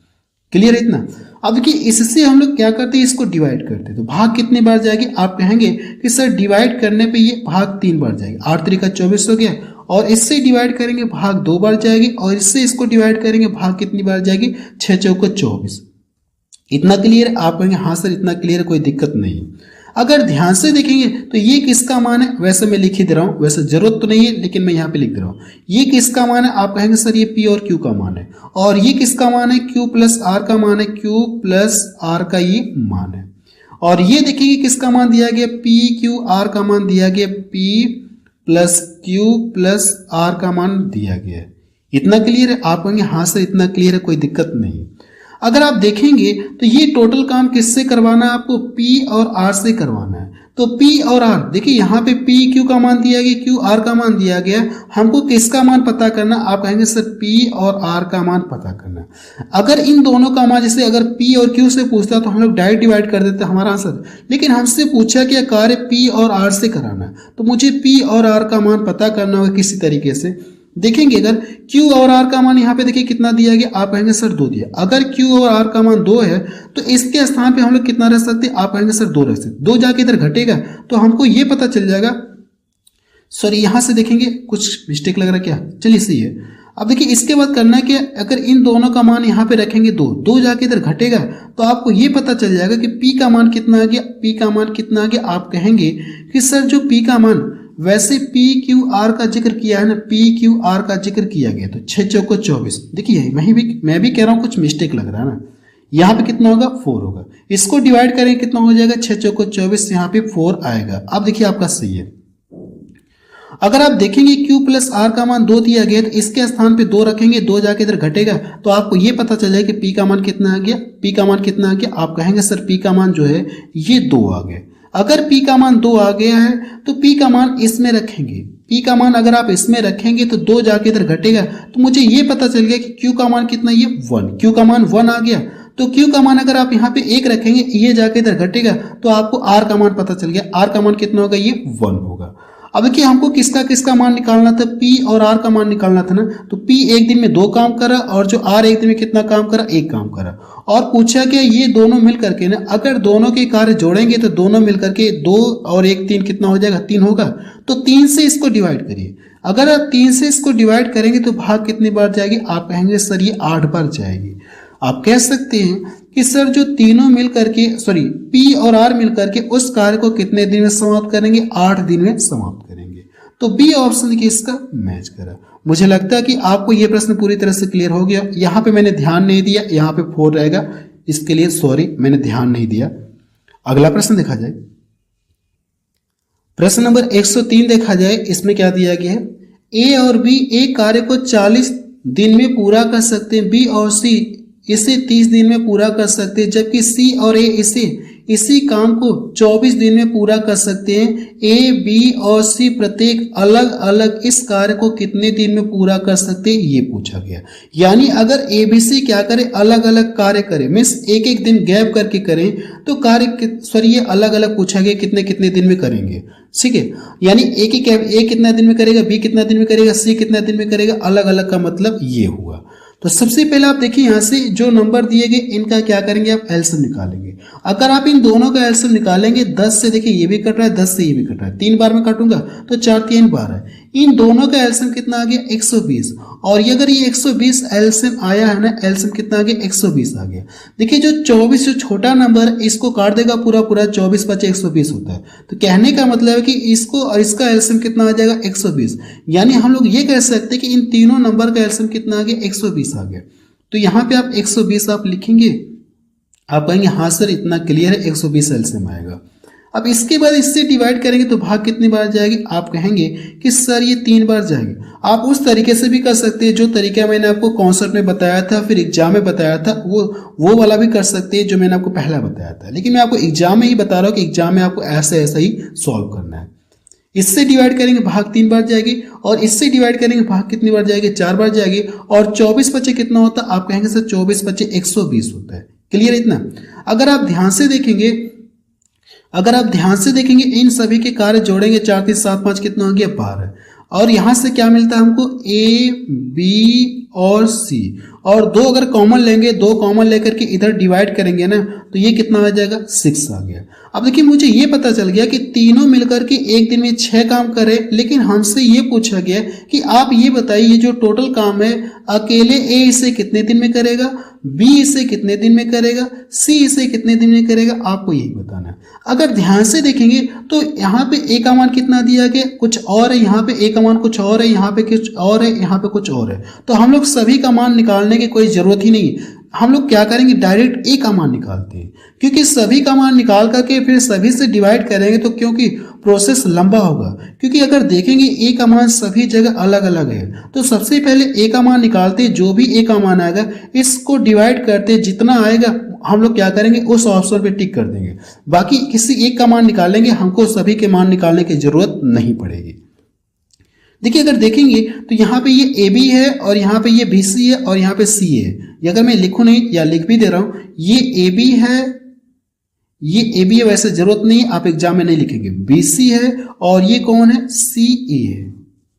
क्लियर है इतना। अब देखिए इससे हम लोग क्या करते हैं, इसको डिवाइड करते हैं। तो भाग कितनी बार जाएगी, आप कहेंगे कि सर डिवाइड करने पे ये भाग 3 बार जाएगी, 8 तरीका 24 हो गया। और इससे डिवाइड करेंगे भाग 2 बार जाएगी, और इससे इसको डिवाइड करेंगे भाग कितनी बार जाएगी, 6 चौको 24। इतना क्लियर? आप कहेंगे हाँ सर इतना क्लियर, कोई दिक्कत नहीं है। अगर ध्यान से देखेंगे तो ये किसका मान है, वैसे मैं लिख ही दे रहा हूं, वैसे जरूरत तो नहीं है लेकिन मैं यहाँ पे लिख दे रहा हूं। ये किसका मान है, आप कहेंगे सर ये P और Q का मान है। और ये किसका मान है, Q प्लस R का मान है, Q प्लस R का ये मान है। और ये देखिए किसका मान दिया गया, P Q R का मान दिया गया, P plus Q plus R का मान दिया गया है। इतना क्लियर है? आप कहेंगे हाँ सर इतना क्लियर है, कोई दिक्कत नहीं। अगर आप देखेंगे तो ये टोटल काम किससे करवाना है, आपको P और R से करवाना है। तो P और R देखिए यहाँ पे P Q का मान दिया गया, Q R का मान दिया गया, हमको किसका मान पता करना, आप कहेंगे सर P और R का मान पता करना। अगर इन दोनों का मान, जैसे अगर P और Q से पूछता तो हम लोग डायरेक्ट डिवाइड कर देते हमारा आंसर, लेकिन हमसे पूछा कि कार्य P और R से कराना, तो मुझे P और R का मान पता करना होगा किसी तरीके से। देखेंगे अगर Q और R का मान यहाँ पे देखिए कितना दिया गया, आप कहेंगे सर 2 दिया। अगर Q और R का मान 2 है तो इसके स्थान पे हम लोग कितना रख सकते हैं, आप कहेंगे सर 2 रख सकते। 2 जाके इधर घटेगा तो हमको ये पता चल जाएगा, सॉरी यहाँ से देखेंगे कुछ मिस्टेक लग रहा है क्या, चलिए सही है। अब देखिए इसके बाद करना है कि अगर इन दोनों का मान यहाँ पे रखेंगे 2 जाके इधर घटेगा तो आपको ये पता चल जाएगा कि P का मान कितना आ गया, P का मान कितना आ गया। आप कहेंगे कि सर जो P का मान, वैसे P Q R का जिक्र किया है ना, P Q R का जिक्र किया गया तो 6 चौको 24। देखिए मैं भी कह रहा हूँ कुछ मिस्टेक लग रहा है ना, यहाँ पे कितना होगा 4 होगा, इसको डिवाइड करें कितना हो जाएगा 6 चौको 24, यहाँ पे 4 आएगा। अब देखिए आपका सही है। अगर आप देखेंगे Q प्लस R का मान 2 दिया गया तो इसके स्थान पे 2 रखेंगे, 2 जाके इधर घटेगा तो आपको ये पता चल जाएगा कि P का मान कितना आ गया, P का मान कितना आ गया। आप कहेंगे सर P का मान जो है ये 2 आ गया। अगर P का मान 2 आ गया है तो P का मान इसमें रखेंगे, P का मान अगर आप इसमें रखेंगे तो 2 जाके इधर घटेगा तो मुझे ये पता चल गया कि Q का मान कितना, ये 1, Q का मान 1 आ गया। तो Q का मान अगर आप यहाँ पे 1 रखेंगे, ये जाके इधर घटेगा तो आपको R का मान पता चल गया, R का मान कितना होगा, ये 1 होगा। अब देखिए हमको किसका किसका मान निकालना था, P और R का मान निकालना था ना। तो P एक दिन में 2 काम करा और जो R एक दिन में कितना काम करा, 1 काम करा। और पूछा कि ये दोनों मिल करके ना, अगर दोनों के कार्य जोड़ेंगे तो दोनों मिल करके 2 और 1 3 कितना हो जाएगा, 3 होगा। तो 3 से इसको डिवाइड करिए। अगर आप 3 से इसको डिवाइड करेंगे तो भाग कितनी बार जाएगी, आप कहेंगे सर ये 8 बार जाएगी। आप कह सकते हैं कि सर जो तीनों मिल करके, सॉरी P और R मिल करके उस कार्य को कितने दिन में समाप्त करेंगे, 8 दिन में समाप्त करेंगे। तो बी ऑप्शन देखिए इसका मैच करा। मुझे लगता है कि आपको यह प्रश्न पूरी तरह से क्लियर हो गया। यहाँ पे मैंने ध्यान नहीं दिया, यहाँ पे 4 रहेगा, इसके लिए सॉरी मैंने ध्यान नहीं दिया। अगला प्रश्न देखा जाए, प्रश्न नंबर 103 देखा जाए। इसमें क्या दिया गया है, ए और बी एक कार्य को 40 दिन में पूरा कर सकते हैं, बी और सी इसे 30 दिन में पूरा कर सकते हैं, जबकि सी और ए इसी काम को 24 दिन में पूरा कर सकते हैं। ए बी और सी प्रत्येक अलग अलग इस कार्य को कितने दिन में पूरा कर सकते हैं, ये पूछा गया। यानी अगर ए बी सी क्या करे, अलग अलग कार्य करें, मीन्स एक एक दिन गैप करके करें, तो कार्य सॉरी ये अलग अलग पूछा गया कितने कितने दिन में करेंगे। ठीक है, यानी ए कितना दिन में करेगा, बी कितना दिन में करेगा, सी कितना दिन में करेगा, अलग अलग का मतलब ये हुआ। तो सबसे पहले आप देखिए यहाँ से जो नंबर दिए गए इनका क्या करेंगे, आप एलसीएम निकालेंगे। अगर आप इन दोनों का एलसीएम निकालेंगे, 10 से देखिए ये भी कट रहा है, 10 से ये भी कट रहा है, 3 बार में काटूंगा तो 4 3 12 है। इन दोनों का एलसीएम कितना आ गया, 120। और ये अगर ये 120 एलसीएम आया है ना, एलसीएम कितना आ गया, 120 आ गया। देखिए जो 24 जो छोटा नंबर इसको काट देगा पूरा पूरा, 24 बचे 120 होता है। तो कहने का मतलब है कि इसको और इसका एलसीएम कितना आ जाएगा, 120। यानी हम लोग ये कह सकते हैं कि इन तीनों नंबर का एलसीएम कितना आ गया, 120 आ गया। तो यहाँ पे आप 120 आप लिखेंगे, आप कहेंगे हाँ सर इतना क्लियर है, 120 एलसीएम आएगा। अब इसके बाद इससे डिवाइड करेंगे तो भाग कितनी बार जाएगी, आप कहेंगे कि सर ये 3 बार जाएगी। आप उस तरीके से भी कर सकते हैं जो तरीका मैंने आपको कॉन्सेप्ट में बताया था, फिर एग्जाम में बताया था, वो वाला भी कर सकते हैं जो मैंने आपको पहला बताया था। लेकिन मैं आपको एग्जाम में ही बता रहा हूँ कि एग्जाम में आपको ऐसा ही सॉल्व करना है। इससे डिवाइड करेंगे भाग 3 बार जाएगी, और इससे डिवाइड करेंगे भाग कितनी बार जाएगी, 4 बार जाएगी। और 24 बचे कितना होता है, आप कहेंगे सर 24 बचे 120 होता है। क्लियर इतना। अगर आप ध्यान से देखेंगे इन सभी के कार्य जोड़ेंगे, 4 3 7 5 कितना हो गया, 12। और यहां से क्या मिलता है हमको, ए बी और सी, और दो अगर कॉमन लेंगे, दो कॉमन लेकर के इधर डिवाइड करेंगे ना, तो ये कितना आ जाएगा, 6 आ गया। अब देखिए मुझे ये पता चल गया कि तीनों मिलकर के एक दिन में 6 काम करे, लेकिन हमसे ये पूछा गया कि आप ये बताइए ये जो टोटल काम है अकेले ए इसे कितने दिन में करेगा, बी इसे कितने दिन में करेगा, सी इसे कितने दिन में करेगा, आपको यही बताना है। अगर ध्यान से देखेंगे तो यहाँ पे ए का मान कितना दिया गया, कुछ और है, यहाँ पे ए का मान कुछ और है, यहाँ पे कुछ और है, यहाँ पे कुछ और है, तो हम लोग सभी का मान निकालने की कोई जरूरत ही नहीं। हम लोग क्या करेंगे, डायरेक्ट ए का मान निकालते हैं, क्योंकि सभी का मान निकाल करके फिर सभी से डिवाइड करेंगे तो क्योंकि प्रोसेस लंबा होगा। क्योंकि अगर देखेंगे ए का मान सभी जगह अलग अलग है, तो सबसे पहले ए का मान निकालते, जो भी ए का मान आएगा इसको डिवाइड करते, जितना आएगा हम लोग क्या करेंगे, उस ऑप्शन पे टिक कर देंगे। बाकी किसी एक का मान निकालेंगे, हमको सभी के मान निकालने की जरूरत नहीं पड़ेगी। देखिए अगर देखेंगे तो यहाँ पे ये ए बी है, और यहाँ पे ये बी सी है, और यहाँ पे सी है। ये अगर मैं लिखूं नहीं या लिख भी दे रहा हूं, ये ए बी है, ये ए बी है, वैसे जरूरत नहीं, आप एग्जाम में नहीं लिखेंगे। बी सी है, और ये कौन है, सी ए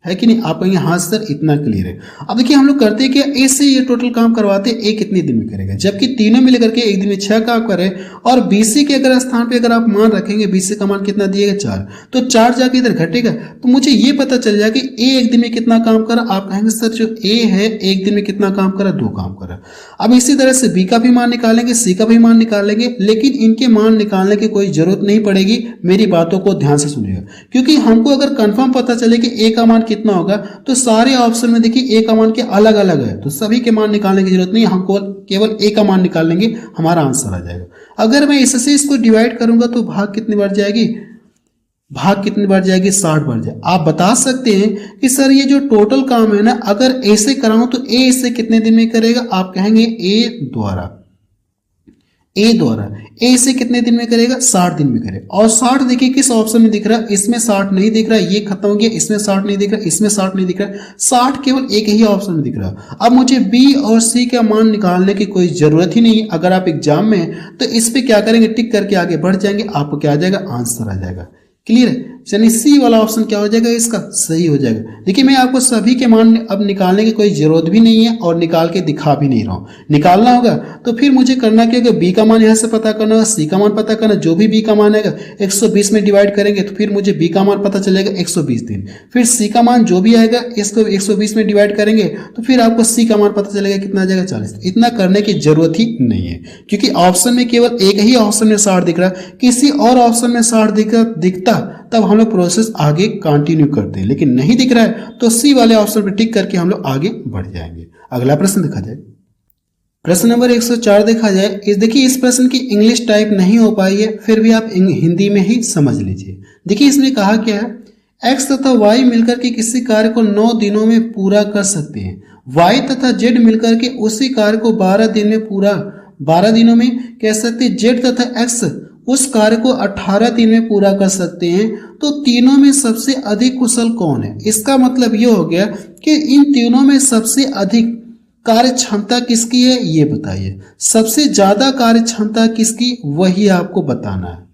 है कि नहीं। आप कहेंगे हाँ सर इतना क्लियर है। अब देखिए हम लोग करते हैं क्या, ए से ये टोटल काम करवाते, ए कितने दिन में करेगा, जबकि तीनों मिल करके एक दिन में 6 काम करे, और बीसी के अगर स्थान पे अगर आप मान रखेंगे, बीसी का मान कितना दिएगा, 4, तो 4 जाके इधर घटेगा, तो मुझे ये पता चल जाएगा कि ए एक दिन में कितना काम करा। आप कहेंगे सर जो ए है एक दिन में कितना काम करा, 2 काम करा। अब इसी तरह से बी का भी मान निकालेंगे, सी का भी मान निकालेंगे, लेकिन इनके मान निकालने की कोई जरूरत नहीं पड़ेगी। मेरी बातों को ध्यान से सुनिएगा, क्योंकि हमको अगर कंफर्म पता चले कि ए का मान कितना होगा, तो सारे ऑप्शन में देखिए ए का मान के अलग अलग है, तो सभी के मान निकालने की जरूरत नहीं, हमको केवल ए का मान निकाल लेंगे, हमारा आंसर आ जाएगा। अगर मैं इससे इसको डिवाइड करूंगा तो भाग कितनी बार जाएगी, भाग कितनी बार जाएगी, 60 बार जाएगी। आप बता सकते हैं कि सर ये जो टोटल काम है ना, अगर ए से कराऊं तो ए इससे कितने दिन में करेगा, आप कहेंगे ए द्वारा ए से कितने दिन में करेगा, 60 दिन में करेगा। और 60 देखिए किस ऑप्शन में दिख रहा है, इसमें 60 नहीं दिख रहा, ये खत्म हो गया, इसमें 60 नहीं दिख रहा, इसमें 60 नहीं दिख रहा, 60 केवल एक ही ऑप्शन में दिख रहा। अब मुझे बी और सी का मान निकालने की कोई जरूरत ही नहीं। अगर आप एग्जाम में तो इस पे क्या करेंगे, टिक करके आगे बढ़ जाएंगे, आपको क्या आ जाएगा, आंसर आ जाएगा। क्लियर है, यानी सी वाला ऑप्शन क्या हो जाएगा, इसका सही हो जाएगा। देखिए मैं आपको सभी के मान अब निकालने की कोई जरूरत भी नहीं है, और निकाल के दिखा भी नहीं रहा हूं। निकालना होगा तो फिर मुझे करना क्या होगा, बी का मान यहां से पता करना होगा, सी का मान पता करना, जो भी बी का मान आएगा 120 में डिवाइड करेंगे तो फिर मुझे बी का मान पता चलेगा 120 दिन। फिर सी का मान जो भी आएगा इसको 120 में डिवाइड करेंगे तो फिर आपको सी का मान पता चलेगा कितना आ जाएगा, 40। इतना करने की जरूरत ही नहीं है, क्योंकि ऑप्शन में केवल एक ही ऑप्शन में 60 दिख रहा है, किसी और ऑप्शन में 60 दिखता तब हम लोग प्रोसेस आगे कंटिन्यू करते हैं, लेकिन नहीं दिख रहा है तो सी वाले ऑप्शन पर टिक करके हम लोग आगे बढ़ जाएंगे। अगला प्रश्न देखा जाए, प्रश्न नंबर 104 देखा जाए। इस देखिए इस प्रश्न की इंग्लिश टाइप नहीं हो पाई है, फिर भी आप हिंदी में ही समझ लीजिए। देखिए इसमें कहा क्या है, एक्स तथा वाई मिलकर के किसी कार्य को 9 दिनों में पूरा कर सकते हैं, वाई तथा जेड मिलकर के उसी कार्य को 12 दिनों में कह सकते हैं, जेड तथा एक्स उस कार्य को 18 दिन में पूरा कर सकते हैं, तो तीनों में सबसे अधिक कुशल कौन है। इसका मतलब ये हो गया कि इन तीनों में सबसे अधिक कार्य क्षमता किसकी है, ये बताइए। सबसे ज्यादा कार्य क्षमता किसकी, वही आपको बताना है।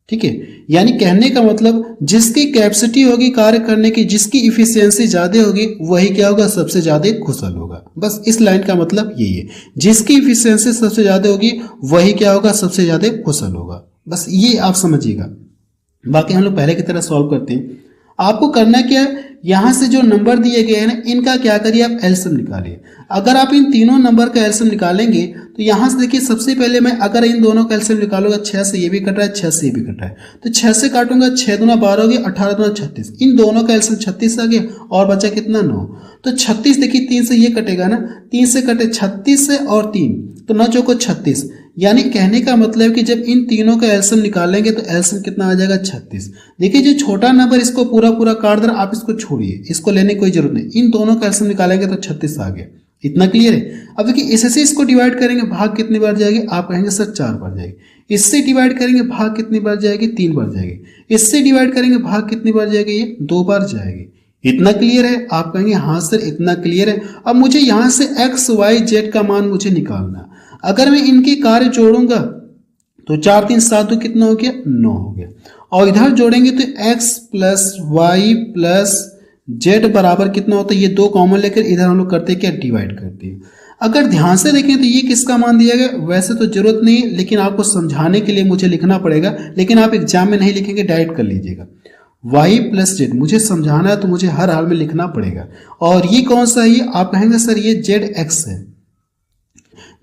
ठीक है, यानी कहने का मतलब जिसकी कैपेसिटी होगी कार्य करने की, जिसकी इफिशियंसी ज्यादा होगी, वही क्या होगा, सबसे ज्यादा कुशल होगा। बस इस लाइन का मतलब यही है, जिसकी इफिशियंसी सबसे ज्यादा होगी वही क्या होगा, सबसे ज्यादा कुशल होगा। बस ये आप समझिएगा। बाकी हम लोग पहले की तरह सॉल्व करते हैं। आपको करना क्या है, यहां से जो नंबर दिए गए हैं ना, इनका क्या करिए, आप एलसीएम निकालिए। अगर आप इन तीनों नंबर का एलसीएम निकालेंगे तो यहां से देखिए सबसे पहले मैं अगर इन दोनों का एलसीएम निकालूंगा, 6 से ये भी कट रहा है, 6 से ये भी कट रहा है, तो 6 से काटूंगा, 6 दूना 12 हो गया, 18 दूना 36, इन दोनों का एलसीएम 36 आ गया, और बचा कितना, 9। तो 36 देखिए 3 से ये कटेगा ना, 3 से कटे 36 से और 3, तो 9 चौको 36। यानी कहने का मतलब कि जब इन तीनों का एलसीएम निकालेंगे तो एलसीएम कितना आ जाएगा, 36। देखिए जो छोटा नंबर इसको पूरा काट दे रहा, आप इसको छोड़िए, इसको लेने की कोई जरूरत नहीं। इन दोनों का एलसीएम निकालेंगे तो 36 आ गया। इतना क्लियर है। अब देखिए इससे इसको डिवाइड करेंगे, भाग कितनी बार जाएगी, आप कहेंगे सर 4 बार जाएगी। इससे डिवाइड करेंगे, भाग कितनी बार जाएगी, 3 बार जाएगी। इससे डिवाइड करेंगे, भाग कितनी बार जाएगी, ये 2 बार जाएगी। इतना क्लियर है, आप कहेंगे हाँ सर इतना क्लियर है। अब मुझे यहां से एक्स वाई जेड का मान मुझे निकालना। अगर मैं इनके कार्य जोड़ूंगा तो 4 3 7 कितना हो गया, 9 हो गया। और इधर जोड़ेंगे तो x plus Y plus Z बराबर कितना होता है, ये 2 कॉमन लेकर इधर हम लोग करते हैं क्या, डिवाइड करते हैं। अगर ध्यान से देखें तो ये किसका मान दिया गया, वैसे तो जरूरत नहीं, लेकिन आपको समझाने के लिए मुझे लिखना पड़ेगा, लेकिन आप एग्जाम में नहीं लिखेंगे, डायरेक्ट कर लीजिएगा। y प्लस जेड मुझे समझाना है तो मुझे हर हाल में लिखना पड़ेगा। और ये कौन सा है, आप कहेंगे सर ये जेड एक्स है।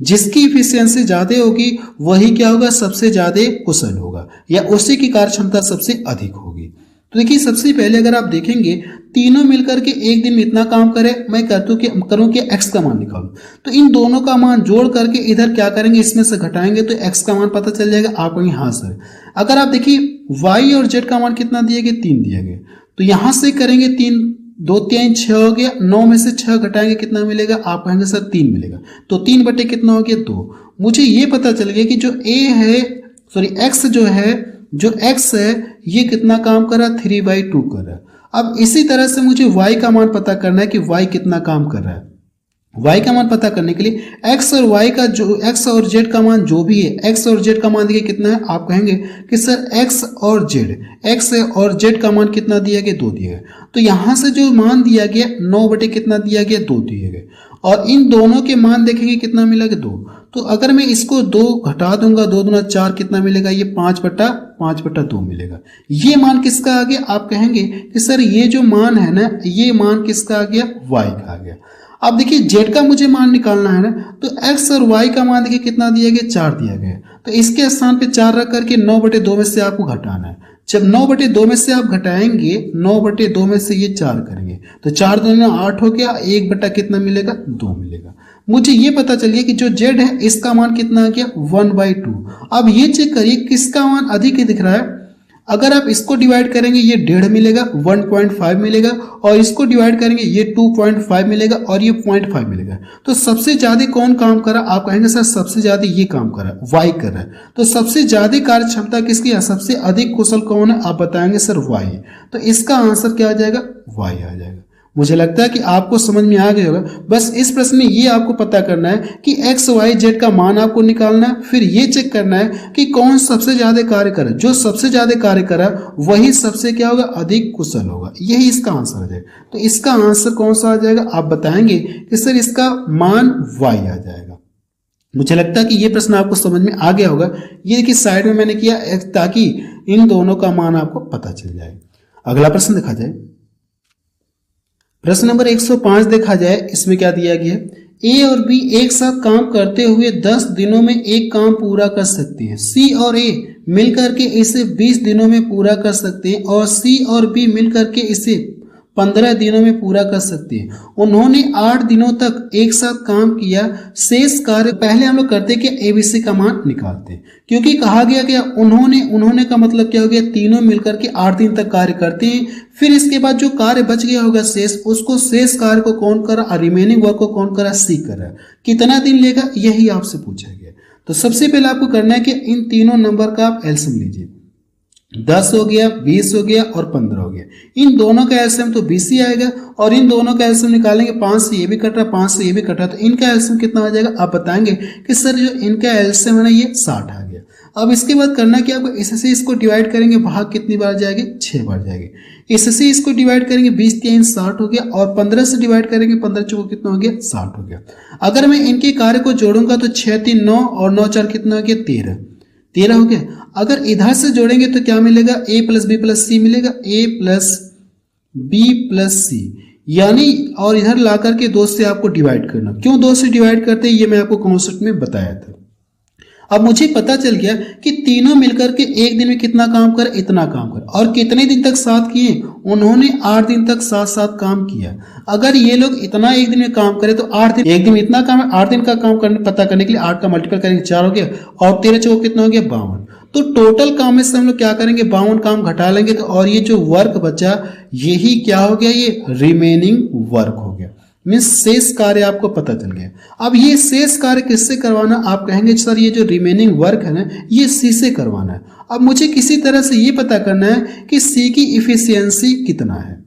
जिसकी इफिशियंसी ज्यादा होगी वही क्या होगा, सबसे ज्यादा कुशल होगा, या उसी की कार्य क्षमता सबसे अधिक होगी। तो देखिए सबसे पहले अगर आप देखेंगे तीनों मिलकर के एक दिन में इतना काम करे, मैं करूँ कि x का मान निकालूं, तो इन दोनों का मान जोड़ करके इधर क्या करेंगे, इसमें से घटाएंगे तो x का मान पता चल जाएगा। आप कहेंगे हाँ सर। अगर आप देखिए y और z का मान कितना दिए गए, 3 दिया गया, तो यहां से करेंगे 3 2 3 6 हो गया, 9 में से 6 घटाएंगे कितना मिलेगा, आप कहेंगे सर 3 मिलेगा। तो 3 बटे कितना हो गया, 2। मुझे ये पता चल गया कि जो a है, सॉरी x जो x है ये कितना काम कर रहा है, 3/2 कर रहा है। अब इसी तरह से मुझे y का मान पता करना है कि y कितना काम कर रहा है। y का मान पता करने के लिए x और y का जो x और z का मान जो भी है, x और z का मान देखिए कितना है, आप कहेंगे कि सर x और z का मान कितना दिया गया, 2 दिया गया। तो यहां से जो मान दिया गया 9 बटे कितना दिया गया, 2 दिए गए, और इन दोनों के मान देखेंगे कितना मिलेगा, 2। तो अगर मैं इसको 2 घटा दूंगा, 2 दूना 4 कितना मिलेगा, ये 5/2 मिलेगा। ये मान किसका आ गया, आप कहेंगे कि सर ये जो मान है ना, ये मान किसका आ गया, y का आ गया। अब देखिए z का मुझे मान निकालना है ना, तो x और y का मान देखिए कितना दिया गया, 4 दिया गया। तो इसके स्थान पे 4 रख करके 9/2 में से आपको घटाना है। जब 9/2 में से आप घटाएंगे, 9/2 में से ये 4 करेंगे तो 4 दूना 8 हो गया, 1 बटा कितना मिलेगा, 2 मिलेगा। मुझे ये पता चल गया कि जो z है इसका मान कितना आ गया, 1/2। अब ये चेक करिए किसका मान अधिक दिख रहा है। अगर आप इसको डिवाइड करेंगे ये 1.5 मिलेगा, 1.5 मिलेगा, और इसको डिवाइड करेंगे ये 2.5 मिलेगा, और ये 0.5 मिलेगा। तो सबसे ज्यादा कौन काम कर रहा है, आप कहेंगे सर सबसे ज्यादा ये काम कर रहा है, y कर रहा है। तो सबसे ज्यादा कार्य क्षमता किसकी है, सबसे अधिक कुशल कौन है, आप बताएंगे सर y। तो इसका आंसर क्या आ जाएगा, y आ जाएगा। मुझे लगता है कि आपको समझ में आ गया होगा। बस इस प्रश्न में ये आपको पता करना है कि x y z का मान आपको निकालना है, फिर ये चेक करना है कि कौन सबसे ज्यादा कार्य करे। जो सबसे ज्यादा कार्य करा वही सबसे क्या होगा, अधिक कुशल होगा। यही इसका आंसर आ जाएगा। तो इसका आंसर कौन सा आ जाएगा, आप बताएंगे कि सर इसका मान y आ जाएगा। मुझे लगता है कि ये प्रश्न आपको समझ में आ गया होगा। ये देखिए साइड में मैंने किया ताकि इन दोनों का मान आपको पता चल जाए। अगला प्रश्न देखा जाए, प्रश्न नंबर 105 देखा जाए। इसमें क्या दिया गया है, ए और बी एक साथ काम करते हुए 10 दिनों में एक काम पूरा कर सकते हैं। सी और ए मिलकर के इसे 20 दिनों में पूरा कर सकते हैं, और सी और बी मिलकर के इसे 15 दिनों में पूरा कर सकते हैं। उन्होंने 8 दिनों तक एक साथ काम किया। शेष कार्य पहले हम लोग करते कि एबीसी का मान निकालते हैं, क्योंकि कहा गया कि उन्होंने का मतलब क्या हो गया, तीनों मिलकर के 8 दिन तक कार्य करते हैं। फिर इसके बाद जो कार्य बच गया होगा शेष, उसको शेष कार्य को कौन कर रहा, रिमेनिंग वर्क को कौन कर रहा, सी कर रहा है। कितना दिन लेगा, यही आपसे पूछा गया। तो सबसे पहले आपको करना है कि इन तीनों नंबर का आप एलसीएम लीजिए। 10 हो गया, 20 हो गया और 15 हो गया। इन दोनों का एलसीएम तो 20 ही आएगा, और इन दोनों का एलसीएम निकालेंगे। 5 से ये भी कट रहा, 5 से ये भी कट रहा, तो इनका एलसीएम कितना आ जाएगा, आप बताएंगे कि सर जो इनका एलसीएम है ना, ये 60 आ गया। अब इसके बाद करना क्या, आपको इससे इसको डिवाइड करेंगे, भाग कितनी बार जाएगी, 6 बार जाएगी। इससे इसको डिवाइड करेंगे, 20 3 60 हो गया, और 15 से डिवाइड करेंगे, 15 चौको कितना हो गया, 60 हो गया। अगर मैं इनके कार्य को जोड़ूंगा तो 6 3 9 और 9 4 कितना हो गया, 13 हो गया। अगर इधर से जोड़ेंगे तो क्या मिलेगा, a प्लस बी प्लस सी मिलेगा, a प्लस बी प्लस सी, यानी और इधर ला करके 2 से आपको डिवाइड करना। क्यों 2 से डिवाइड करते हैं, ये मैं आपको कॉन्सेप्ट में बताया था। अब मुझे पता चल गया कि तीनों मिलकर के एक दिन में कितना काम कर, इतना काम कर, और कितने दिन तक साथ किए, उन्होंने 8 दिन तक साथ साथ काम किया। अगर ये लोग इतना एक दिन में काम करे तो 8 दिन, एक दिन में इतना काम है, 8 दिन का काम करने पता करने के लिए 8 का मल्टीपल करेंगे, 4 हो गया, और 13 चौको कितना हो गया, 52। तो टोटल काम में से हम लोग क्या करेंगे, 52 काम घटा लेंगे, तो और ये जो वर्क बचा यही क्या हो गया, ये रिमेनिंग वर्क हो गया। मीन्स शेष कार्य आपको पता चल गया। अब ये शेष कार्य किससे करवाना, आप कहेंगे सर ये जो रिमेनिंग वर्क है ना, ये सी से करवाना है। अब मुझे किसी तरह से ये पता करना है कि सी की इफिशियंसी कितना है,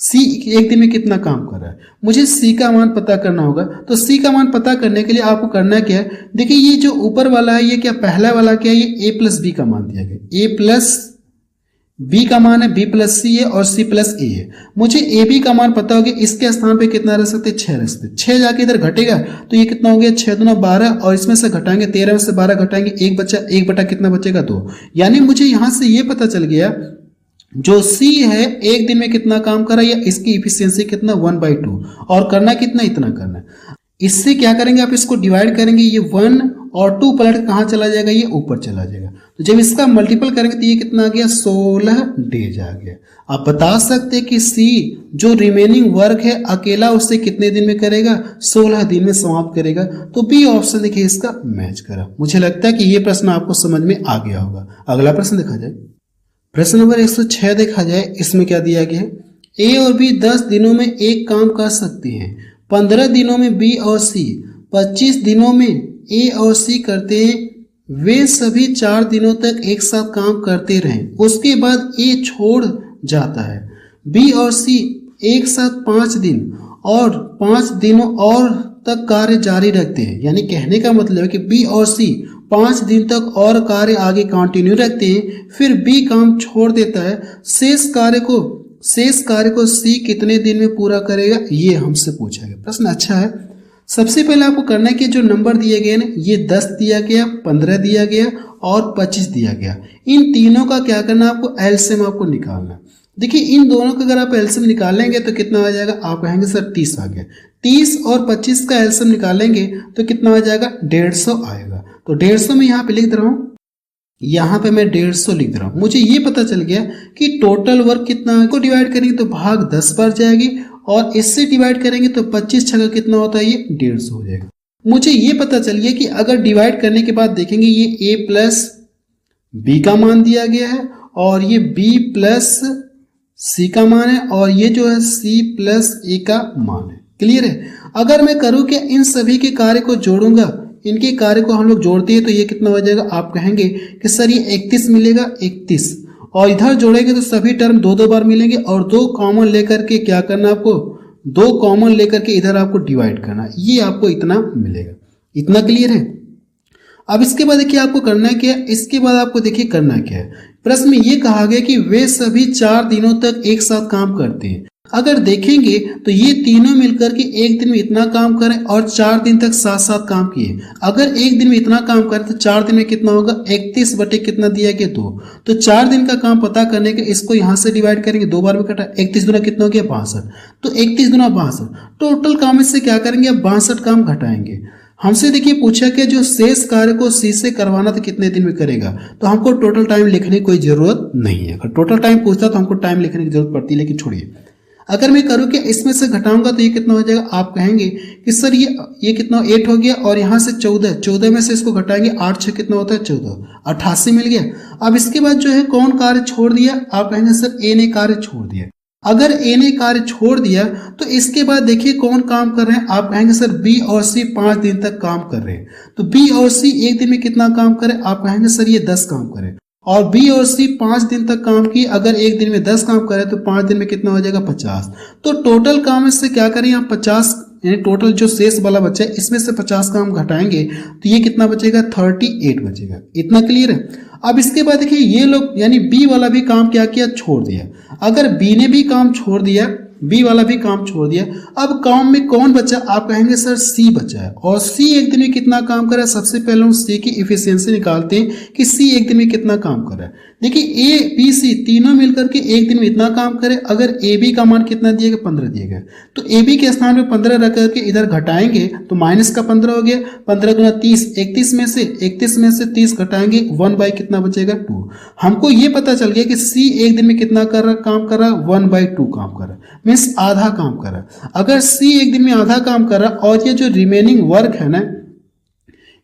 सी एक दिन में कितना काम कर रहा है। मुझे सी का मान पता करना होगा। तो सी का मान पता करने के लिए आपको करना क्या है, देखिए ये जो ऊपर वाला है, ये क्या पहला वाला क्या है, ये ए प्लस बी का मान दिया गया, ए प्लस बी का मान है बी प्लस सी है और सी प्लस ए है। मुझे ए बी का मान पता होगा, इसके स्थान पे कितना रह सकते हैं, 6 रह सकते हैं। 6 जाके इधर घटेगा तो ये कितना हो गया, 6 दूना 12 और इसमें से घटाएंगे 13 में से 12 घटाएंगे, एक बचा, एक बटा कितना बचेगा, 2। यानी मुझे यहां से ये पता चल गया जो सी है एक दिन में कितना काम करा, या इसकी इफिशियंसी कितना, 1/2, और करना कितना, इतना करना। इससे क्या करेंगे, आप इसको डिवाइड करेंगे, ये 1 और 2 पलट कहाँ चला जाएगा, ये ऊपर चला जाएगा। तो जब इसका मल्टीपल करेंगे तो ये कितना आ गया, 16 डेज आ गया। आप बता सकते हैं कि सी जो रिमेनिंग वर्क है अकेला उससे कितने दिन में करेगा, 16 दिन में समाप्त करेगा। तो बी ऑप्शन देखिए इसका मैच करा। मुझे लगता है कि ये प्रश्न आपको समझ में आ गया होगा। अगला प्रश्न देखा जाए, प्रश्न नंबर 106 देखा जाए। इसमें क्या दिया गया है, ए और बी 10 दिनों में एक काम कर सकते हैं, 15 दिनों में बी और सी 25 दिनों में ए और सी करते हैं, वे सभी 4 दिनों तक एक साथ काम करते रहें, उसके बाद ए छोड़ जाता है। बी और सी एक साथ 5 दिन और 5 दिनों और तक कार्य जारी रखते हैं। यानी कहने का मतलब है कि बी और सी 5 दिन तक और कार्य आगे कंटिन्यू रखते हैं, फिर बी काम छोड़ देता है। शेष कार्य को सी कितने दिन में पूरा करेगा, ये हमसे पूछा गया। प्रश्न अच्छा है। सबसे पहले आपको करना है कि जो नंबर दिए गए ना, ये 10 दिया गया, 15 दिया गया और 25 दिया गया। इन तीनों का क्या करना, आपको एलसीएम आपको निकालना। देखिए इन दोनों का अगर आप एलसीएम निकालेंगे तो कितना आ जाएगा, आप कहेंगे सर 30 आ गया। 30 और 25 का एलसीएम निकालेंगे तो कितना आ जाएगा, 150 आएगा। तो 150 में यहाँ पे लिख दे रहा हूँ, यहाँ पे मैं 150 लिख दे रहा हूँ। मुझे ये पता चल गया कि टोटल वर्क कितना है, को डिवाइड करेंगे तो भाग 10 बार जाएगी और इससे डिवाइड करेंगे तो 25 छक्का कितना होता है, ये 150 हो जाएगा। मुझे ये पता चल गया कि अगर डिवाइड करने के बाद देखेंगे ये ए प्लस बी का मान दिया गया है और ये बी प्लस सी का मान है और ये जो है सी प्लस ए का मान है। क्लियर है। अगर मैं करूँ कि इन सभी के कार्य को जोड़ूंगा, इनके कार्य को हम लोग जोड़ते हैं तो ये कितना हो जाएगा, आप कहेंगे कि सर ये 31 मिलेगा, 31, और इधर जोड़ेंगे तो सभी टर्म 2-2 बार मिलेंगे और 2 कॉमन लेकर के क्या करना, आपको 2 कॉमन लेकर के इधर आपको डिवाइड करना, ये आपको इतना मिलेगा। इतना क्लियर है। अब इसके बाद देखिए आपको करना क्या है, इसके बाद आपको देखिए करना क्या है। प्रश्न में ये कहा गया कि वे सभी 4 दिनों तक एक साथ काम करते हैं। अगर देखेंगे तो ये तीनों मिलकर के एक दिन में इतना काम करें और 4 दिन तक साथ साथ काम किए। अगर एक दिन में इतना काम करें तो 4 दिन में कितना होगा, 31 बटे कितना दिया गया, 2। तो 4 दिन का काम पता करने के इसको यहाँ से डिवाइड करेंगे, 2 बार में कटा, 31 दुना कितना हो गया, 62। तो 31 दुना 62, टोटल काम इससे क्या करेंगे, अब 62 काम घटाएंगे। हमसे देखिए पूछा कि जो शेष कार्य को सी से करवाना तो कितने दिन में करेगा, तो हमको टोटल टाइम लिखने की कोई जरूरत नहीं है। अगर टोटल टाइम पूछता तो हमको टाइम लिखने की जरूरत पड़ती है, लेकिन छोड़िए। अगर मैं करूँ कि इसमें से घटाऊंगा तो ये कितना हो जाएगा, आप कहेंगे कि सर ये कितना, 8 हो गया और यहाँ से 14 में से इसको घटाएंगे, 8 6 कितना होता है, 14, 88 मिल गया। अब इसके बाद जो है कौन कार्य छोड़ दिया, आप कहेंगे सर ए ने कार्य छोड़ दिया। अगर ए ने कार्य छोड़ दिया तो इसके बाद देखिए कौन काम कर रहे हैं, आप कहेंगे सर बी और सी 5 दिन तक काम कर रहे हैं। तो बी और सी एक दिन में कितना काम करे, आप कहेंगे सर ये 10 काम करे। और बी और सी 5 दिन तक काम किए, अगर एक दिन में 10 काम करे तो 5 दिन में कितना हो जाएगा, 50। तो टोटल काम इससे क्या करें, आप 50 यानी टोटल जो शेष वाला बचा है इसमें से 50 काम घटाएंगे तो ये कितना बचेगा, 38 बचेगा। इतना क्लियर है। अब इसके बाद देखिए ये लोग यानी बी वाला भी काम क्या किया, छोड़ दिया। अगर बी ने भी काम छोड़ दिया, बी वाला भी काम छोड़ दिया, अब काम में कौन बचा, आप कहेंगे सर सी बचा है। और सी एक दिन में कितना काम कर रहा है, सबसे पहले हम सी की इफिशियंसी निकालते हैं कि सी एक दिन में कितना काम कर रहा है। देखिए ए बी सी तीनों मिलकर के एक दिन में इतना काम करे। अगर ए बी का मान कितना दिया गया, 15 दिया गया, तो ए बी के स्थान में 15 रख करके इधर घटाएंगे तो माइनस का 15 हो गया, 15 गुना 30, 31 में से 30 घटाएंगे, 1 बाई कितना बचेगा, 2। हमको ये पता चल गया कि सी एक दिन में कितना काम कर रहा है, 1/2 काम कर रहा है, मीन्स आधा काम कर रहा है। अगर सी एक दिन में आधा काम कर रहा है और ये जो रिमेनिंग वर्क है ना,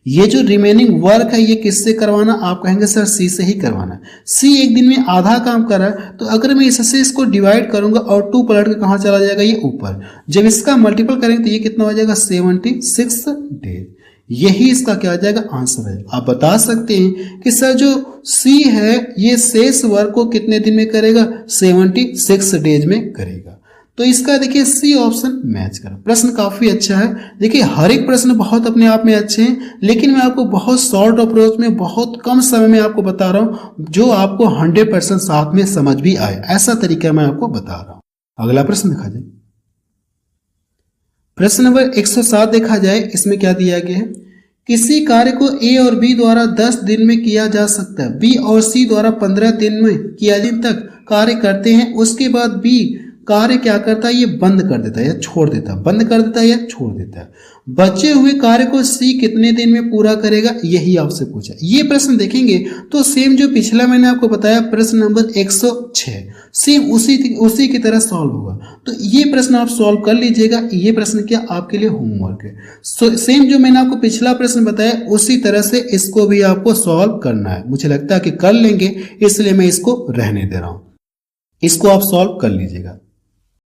ये जो रिमेनिंग वर्क है ये किससे करवाना, आप कहेंगे सर सी से ही करवाना। सी एक दिन में आधा काम कर रहा है तो अगर मैं इससे इसको डिवाइड करूंगा और 2 पलट के कहाँ चला जाएगा, ये ऊपर। जब इसका मल्टीपल करेंगे तो ये कितना हो जाएगा, 76 डेज। यही इसका क्या आ जाएगा, आंसर है। आप बता सकते हैं कि सर जो सी है ये शेष वर्क को कितने दिन में करेगा, 76 डेज में करेगा। तो इसका देखिए सी ऑप्शन मैच करो। प्रश्न काफी अच्छा है। देखिए हर एक प्रश्न बहुत अपने आप में अच्छे हैं, लेकिन मैं आपको बहुत शॉर्ट अप्रोच में बहुत कम समय में आपको बता रहा हूं जो आपको 100% साथ में समझ भी आए, ऐसा तरीका मैं आपको बता रहा हूं। अगला प्रश्न देखा जाए। प्रश्न नंबर 107 देखा जाए, इसमें क्या दिया गया है? किसी कार्य को ए और बी द्वारा 10 दिन में किया जा सकता है, बी और सी द्वारा 15 दिन में किया दिन तक कार्य करते हैं, उसके बाद बी कार्य क्या करता है? ये बंद कर देता है या छोड़ देता है, बंद कर देता है या छोड़ देता है। बचे हुए कार्य को सी कितने दिन में पूरा करेगा, यही आपसे पूछा। ये प्रश्न देखेंगे तो सेम जो पिछला मैंने आपको बताया प्रश्न नंबर 106, सेम उसी की तरह सॉल्व होगा। तो ये प्रश्न आप सॉल्व कर लीजिएगा। ये प्रश्न क्या आपके लिए होमवर्क है। सेम जो मैंने आपको पिछला प्रश्न बताया उसी तरह से इसको भी आपको सॉल्व करना है। मुझे लगता है कि कर लेंगे, इसलिए मैं इसको रहने दे रहा हूं। इसको आप सॉल्व कर लीजिएगा।